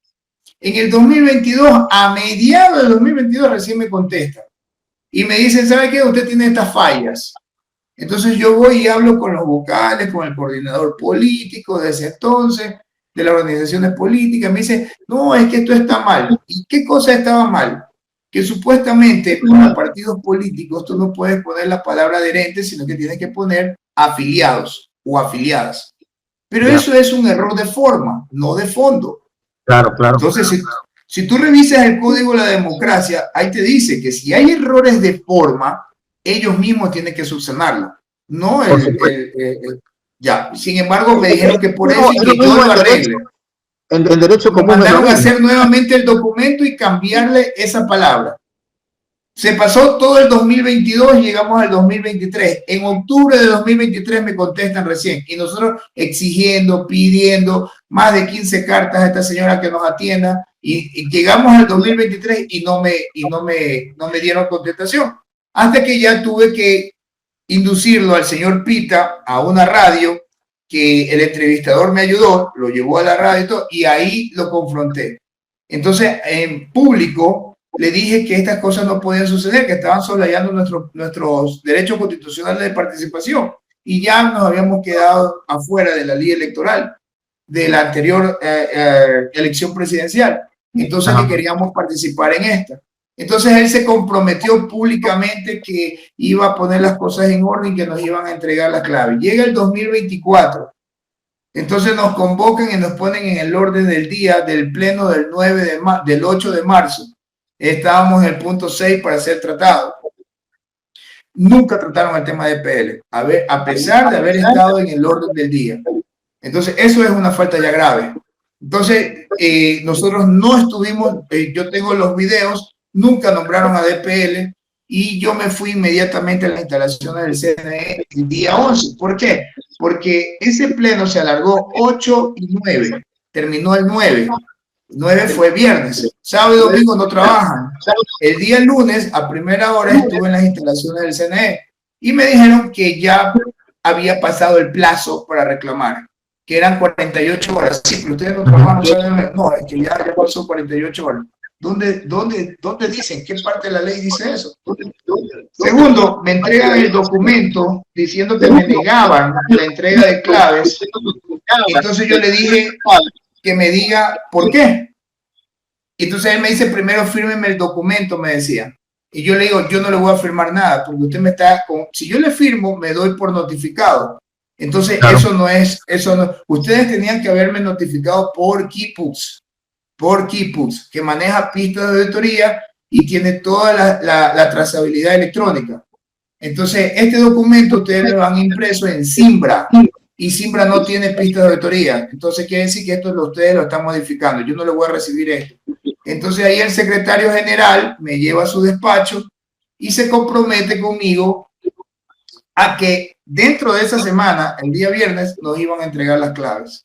En el 2022, a mediados del 2022, recién me contestan y me dicen, ¿sabe qué? Usted tiene estas fallas. Entonces yo voy y hablo con los vocales, con el coordinador político de ese entonces, de las organizaciones políticas, me dice, no, es que esto está mal. ¿Y qué cosa estaba mal? Que supuestamente para partidos políticos tú no puedes poner la palabra adherente, sino que tienes que poner afiliados o afiliadas. Pero eso es un error de forma, no de fondo. Claro, claro. Entonces, si tú revisas el Código de la Democracia, ahí te dice que si hay errores de forma, ellos mismos tienen que subsanarlo. No ya. Sin embargo, me dijeron que por eso y que yo lo arregle. El derecho común. Mandaron a hacer nuevamente el documento y cambiarle esa palabra. Se pasó todo el 2022 y llegamos al 2023. En octubre de 2023 me contestan recién. Y nosotros exigiendo, pidiendo más de 15 cartas a esta señora que nos atienda. Y llegamos al 2023 y no me dieron contestación. Hasta que ya tuve que inducirlo al señor Pita a una radio, que el entrevistador me ayudó, lo llevó a la radio y todo, y ahí lo confronté. Entonces, en público, le dije que estas cosas no podían suceder, que estaban soslayando nuestros derechos constitucionales de participación, y ya nos habíamos quedado afuera de la ley electoral, de la anterior elección presidencial. Entonces, que queríamos participar en esta. Entonces él se comprometió públicamente que iba a poner las cosas en orden y que nos iban a entregar la clave. Llega el 2024. Entonces nos convocan y nos ponen en el orden del día del pleno del 8 de marzo. Estábamos en el punto 6 para ser tratados. Nunca trataron el tema de PL, a pesar de haber estado en el orden del día. Entonces eso es una falta ya grave. Entonces nosotros no estuvimos, yo tengo los videos, nunca nombraron a DPL y yo me fui inmediatamente a las instalaciones del CNE el día 11. ¿Por qué? Porque ese pleno se alargó 8 y 9, terminó el 9. 9 fue viernes, sábado y domingo no trabajan. El día lunes a primera hora estuve en las instalaciones del CNE y me dijeron que ya había pasado el plazo para reclamar, que eran 48 horas. Sí, pero ustedes no trabajan, no, es que ya pasó 48 horas. ¿Dónde dicen? ¿Qué parte de la ley dice eso? Segundo, me entregan el documento diciendo que me negaban la entrega de claves. Entonces yo le dije que me diga por qué. Entonces él me dice, primero fírmeme el documento, me decía. Y yo le digo, yo no le voy a firmar nada, porque usted me está... Si yo le firmo, me doy por notificado. Entonces claro. Eso no. Ustedes tenían que haberme notificado por Keyputs, que maneja pistas de auditoría y tiene toda la trazabilidad electrónica. Entonces, este documento ustedes lo han impreso en Simbra y Simbra no tiene pistas de auditoría. Entonces, quiere decir que esto ustedes lo están modificando. Yo no le voy a recibir esto. Entonces, ahí el secretario general me lleva a su despacho y se compromete conmigo a que dentro de esa semana, el día viernes, nos iban a entregar las claves,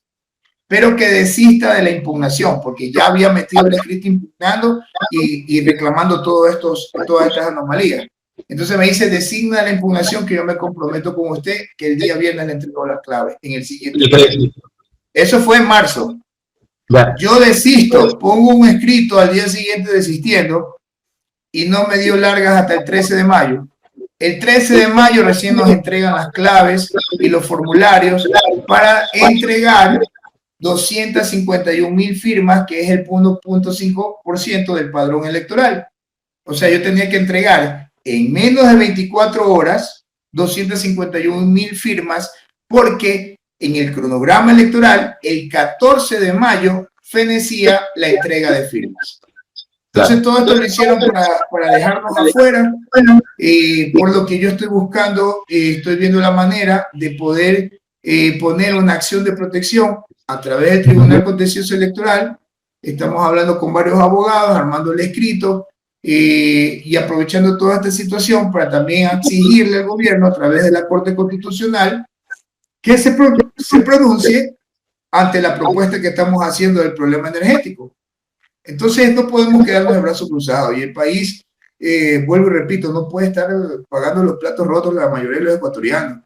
pero que desista de la impugnación, porque ya había metido el escrito impugnando y reclamando todas estas anomalías. Entonces me dice, designa la impugnación que yo me comprometo con usted, que el día viernes le entregó las claves en el siguiente día. Eso fue en marzo. Yo desisto, pongo un escrito al día siguiente desistiendo y no me dio largas hasta el 13 de mayo. El 13 de mayo recién nos entregan las claves y los formularios para entregar 251,000 firmas, que es el 1.5% del padrón electoral. O sea, yo tenía que entregar en menos de 24 horas 251,000 firmas, porque en el cronograma electoral el 14 de mayo fenecía la entrega de firmas. Entonces todo esto lo hicieron para dejarnos afuera. Por lo que yo estoy buscando, estoy viendo la manera de poder poner una acción de protección a través del Tribunal Contencioso Electoral. Estamos hablando con varios abogados, armando el escrito y aprovechando toda esta situación para también exigirle al gobierno a través de la Corte Constitucional que se pronuncie ante la propuesta que estamos haciendo del problema energético. Entonces no podemos quedarnos de brazos cruzados y el país, vuelvo y repito, no puede estar pagando los platos rotos la mayoría de los ecuatorianos.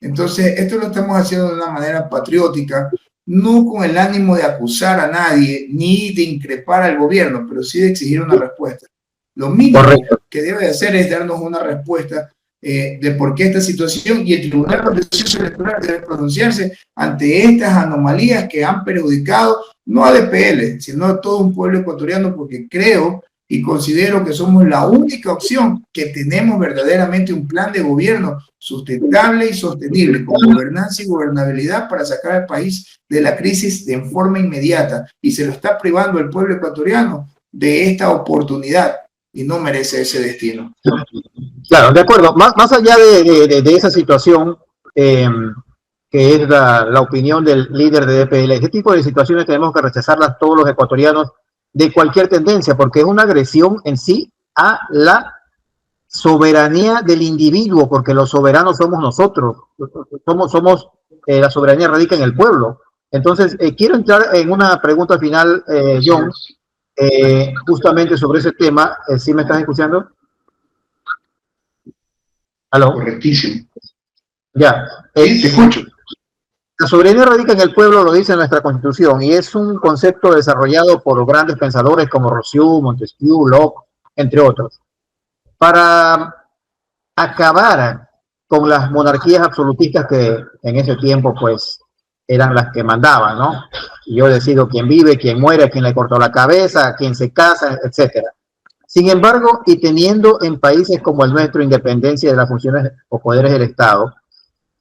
Entonces esto lo estamos haciendo de una manera patriótica, no con el ánimo de acusar a nadie ni de increpar al gobierno, pero sí de exigir una respuesta. Lo mínimo que debe hacer es darnos una respuesta de por qué esta situación, y el Tribunal Contencioso Electoral debe pronunciarse ante estas anomalías que han perjudicado no a DPL, sino a todo un pueblo ecuatoriano, porque creo y considero que somos la única opción que tenemos verdaderamente un plan de gobierno sustentable y sostenible, con gobernanza y gobernabilidad para sacar al país de la crisis de forma inmediata, y se lo está privando el pueblo ecuatoriano de esta oportunidad y no merece ese destino. Claro, de acuerdo. Más allá de esa situación, que es la opinión del líder de DPL, este tipo de situaciones tenemos que rechazarlas todos los ecuatorianos de cualquier tendencia, porque es una agresión en sí a la soberanía del individuo, porque los soberanos somos nosotros, la soberanía radica en el pueblo. Entonces, quiero entrar en una pregunta final, John, justamente sobre ese tema. ¿Sí me estás escuchando? ¿Aló? Correctísimo. Ya. Sí, te escucho. La soberanía radica en el pueblo, lo dice nuestra Constitución, y es un concepto desarrollado por grandes pensadores como Rousseau, Montesquieu, Locke, entre otros, para acabar con las monarquías absolutistas que en ese tiempo pues eran las que mandaban, ¿no? Y yo decido quién vive, quién muere, quién le cortó la cabeza, quién se casa, etcétera. Sin embargo, y teniendo en países como el nuestro independencia de las funciones o poderes del Estado,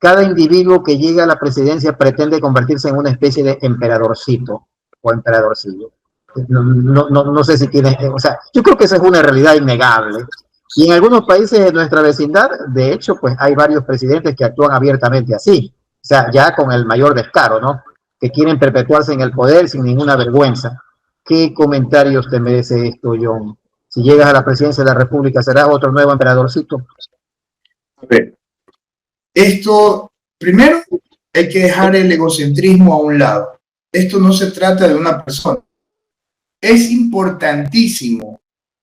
cada individuo que llega a la presidencia pretende convertirse en una especie de emperadorcito o emperadorcillo. No sé si tiene, o sea, yo creo que esa es una realidad innegable. Y en algunos países de nuestra vecindad, de hecho, pues hay varios presidentes que actúan abiertamente así, o sea, ya con el mayor descaro, ¿no? Que quieren perpetuarse en el poder sin ninguna vergüenza. ¿Qué comentarios te merece esto, John? Si llegas a la presidencia de la República, ¿serás otro nuevo emperadorcito? A ver, esto, primero, hay que dejar el egocentrismo a un lado. Esto no se trata de una persona. Es importantísimo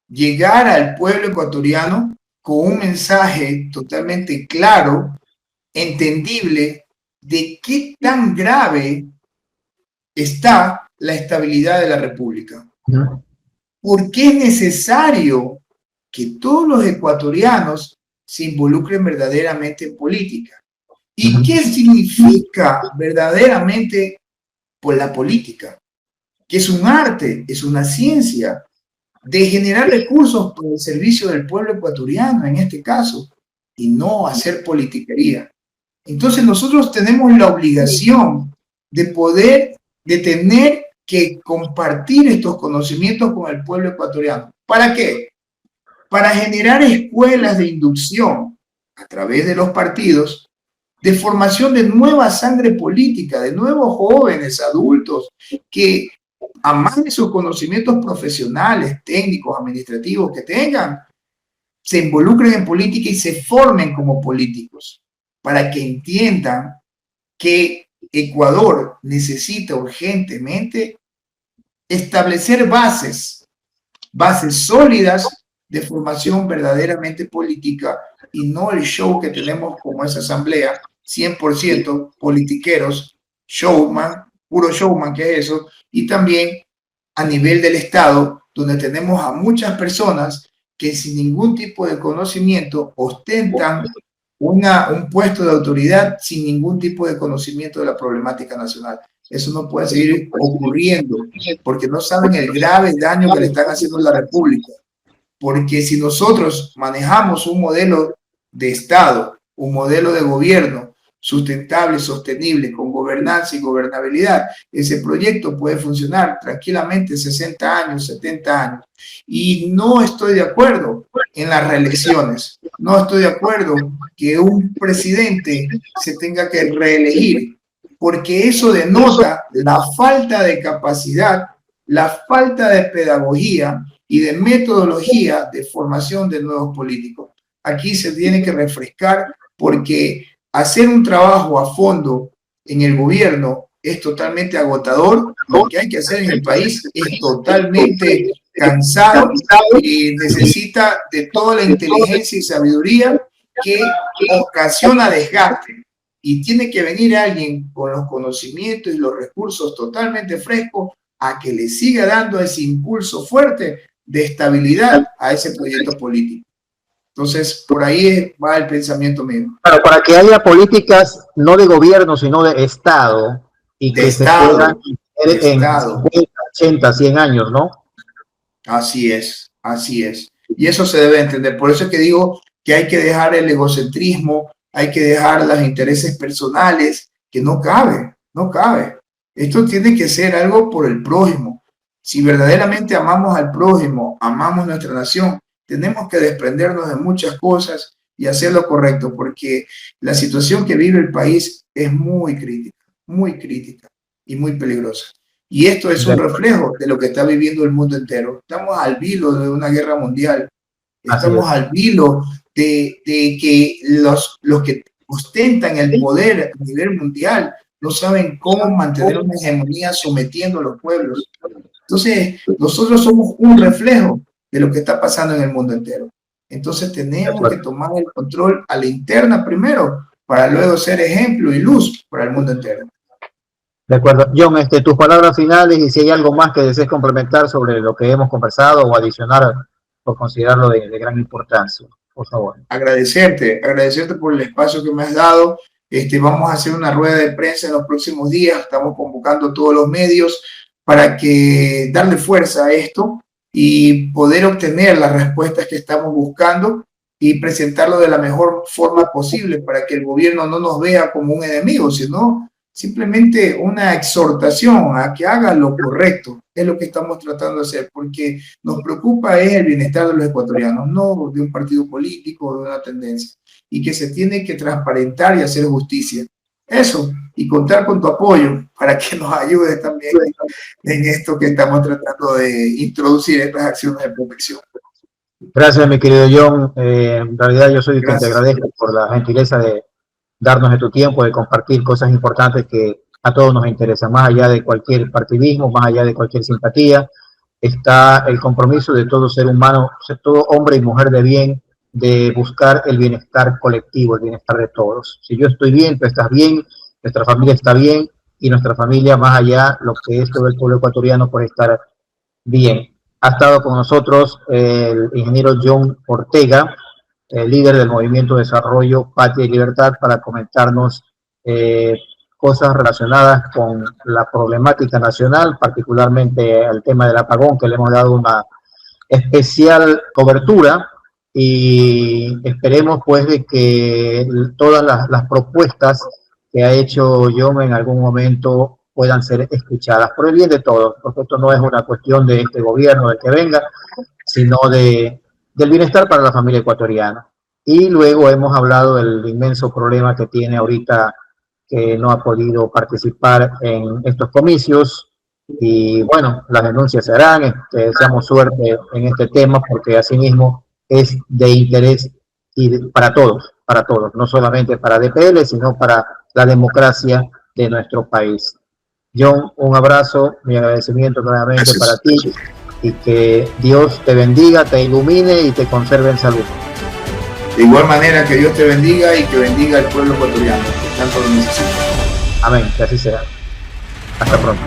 llegar al pueblo ecuatoriano con un mensaje totalmente claro, entendible, de qué tan grave está la estabilidad de la República. ¿Por qué es necesario que todos los ecuatorianos se involucren verdaderamente en política? ¿Y qué significa verdaderamente por la política? Que es un arte, es una ciencia de generar recursos por el servicio del pueblo ecuatoriano, en este caso, y no hacer politiquería. Entonces nosotros tenemos la obligación de tener que compartir estos conocimientos con el pueblo ecuatoriano. ¿Para qué? Para generar escuelas de inducción a través de los partidos, de formación de nueva sangre política, de nuevos jóvenes, adultos, que a más de sus conocimientos profesionales, técnicos, administrativos que tengan, se involucren en política y se formen como políticos, para que entiendan que Ecuador necesita urgentemente establecer bases sólidas de formación verdaderamente política y no el show que tenemos como esa asamblea, 100% politiqueros, showman, puro showman que es eso, y también a nivel del Estado, donde tenemos a muchas personas que sin ningún tipo de conocimiento ostentan un puesto de autoridad sin ningún tipo de conocimiento de la problemática nacional. Eso no puede seguir ocurriendo porque no saben el grave daño que le están haciendo a la República. Porque si nosotros manejamos un modelo de Estado, un modelo de gobierno sustentable, sostenible, con gobernanza y gobernabilidad, ese proyecto puede funcionar tranquilamente 60 años, 70 años. Y no estoy de acuerdo en las reelecciones. No estoy de acuerdo que un presidente se tenga que reelegir, porque eso denota la falta de capacidad, la falta de pedagogía y de metodología de formación de nuevos políticos. Aquí se tiene que refrescar porque hacer un trabajo a fondo en el gobierno es totalmente agotador. Lo que hay que hacer en el país es totalmente cansado y necesita de toda la inteligencia y sabiduría que ocasiona desgaste. Y tiene que venir alguien con los conocimientos y los recursos totalmente frescos a que le siga dando ese impulso fuerte de estabilidad a ese proyecto político. Entonces, por ahí va el pensamiento mío. Claro, para que haya políticas no de gobierno, sino de Estado, y De que Estado, se puedan de en Estado. 50, 80, 100 años, ¿no? Así es, así es. Y eso se debe entender. Por eso es que digo que hay que dejar el egocentrismo, hay que dejar los intereses personales, que no cabe, no cabe. Esto tiene que ser algo por el prójimo. Si verdaderamente amamos al prójimo, amamos nuestra nación, tenemos que desprendernos de muchas cosas y hacer lo correcto, porque la situación que vive el país es muy crítica y muy peligrosa. Y esto es un reflejo de lo que está viviendo el mundo entero. Estamos al vilo de una guerra mundial. Estamos al vilo de que los que ostentan el poder a nivel mundial no saben cómo mantener una hegemonía sometiendo a los pueblos. Entonces, nosotros somos un reflejo de lo que está pasando en el mundo entero. Entonces, tenemos que tomar el control a la interna primero, para luego ser ejemplo y luz para el mundo entero. De acuerdo. John, tus palabras finales, y si hay algo más que desees complementar sobre lo que hemos conversado o adicionar por considerarlo de gran importancia, por favor. Agradecerte por el espacio que me has dado. Vamos a hacer una rueda de prensa en los próximos días. Estamos convocando a todos los medios para que darle fuerza a esto y poder obtener las respuestas que estamos buscando y presentarlo de la mejor forma posible para que el gobierno no nos vea como un enemigo, sino simplemente una exhortación a que haga lo correcto. Es lo que estamos tratando de hacer, porque nos preocupa es el bienestar de los ecuatorianos, no de un partido político o de una tendencia, y que se tiene que transparentar y hacer justicia. Eso, y contar con tu apoyo para que nos ayudes también en esto que estamos tratando de introducir, estas acciones de protección. Gracias, mi querido John. En realidad yo soy quien te agradezco por la gentileza de darnos de tu tiempo, de compartir cosas importantes que a todos nos interesan, más allá de cualquier partidismo, más allá de cualquier simpatía, está el compromiso de todo ser humano, todo hombre y mujer de bien, de buscar el bienestar colectivo, el bienestar de todos. Si yo estoy bien, tú estás bien, nuestra familia está bien, y nuestra familia, más allá, lo que es todo el pueblo ecuatoriano, puede estar bien. Ha estado con nosotros el ingeniero John Ortega, el líder del Movimiento de Desarrollo Patria y Libertad, para comentarnos cosas relacionadas con la problemática nacional, particularmente el tema del apagón, que le hemos dado una especial cobertura, y esperemos pues de que todas las propuestas que ha hecho John en algún momento puedan ser escuchadas por el bien de todos, porque esto no es una cuestión de este gobierno, del que venga, sino del bienestar para la familia ecuatoriana. Y luego hemos hablado del inmenso problema que tiene ahorita, que no ha podido participar en estos comicios, y bueno, las denuncias se harán. Deseamos suerte en este tema, porque asimismo es de interés y para todos, no solamente para DPL, sino para la democracia de nuestro país. John, un abrazo, mi agradecimiento nuevamente para ti, y que Dios te bendiga, te ilumine y te conserve en salud. De igual manera, que Dios te bendiga y que bendiga al pueblo ecuatoriano, que tanto lo necesita. Amén, que así sea. Hasta pronto.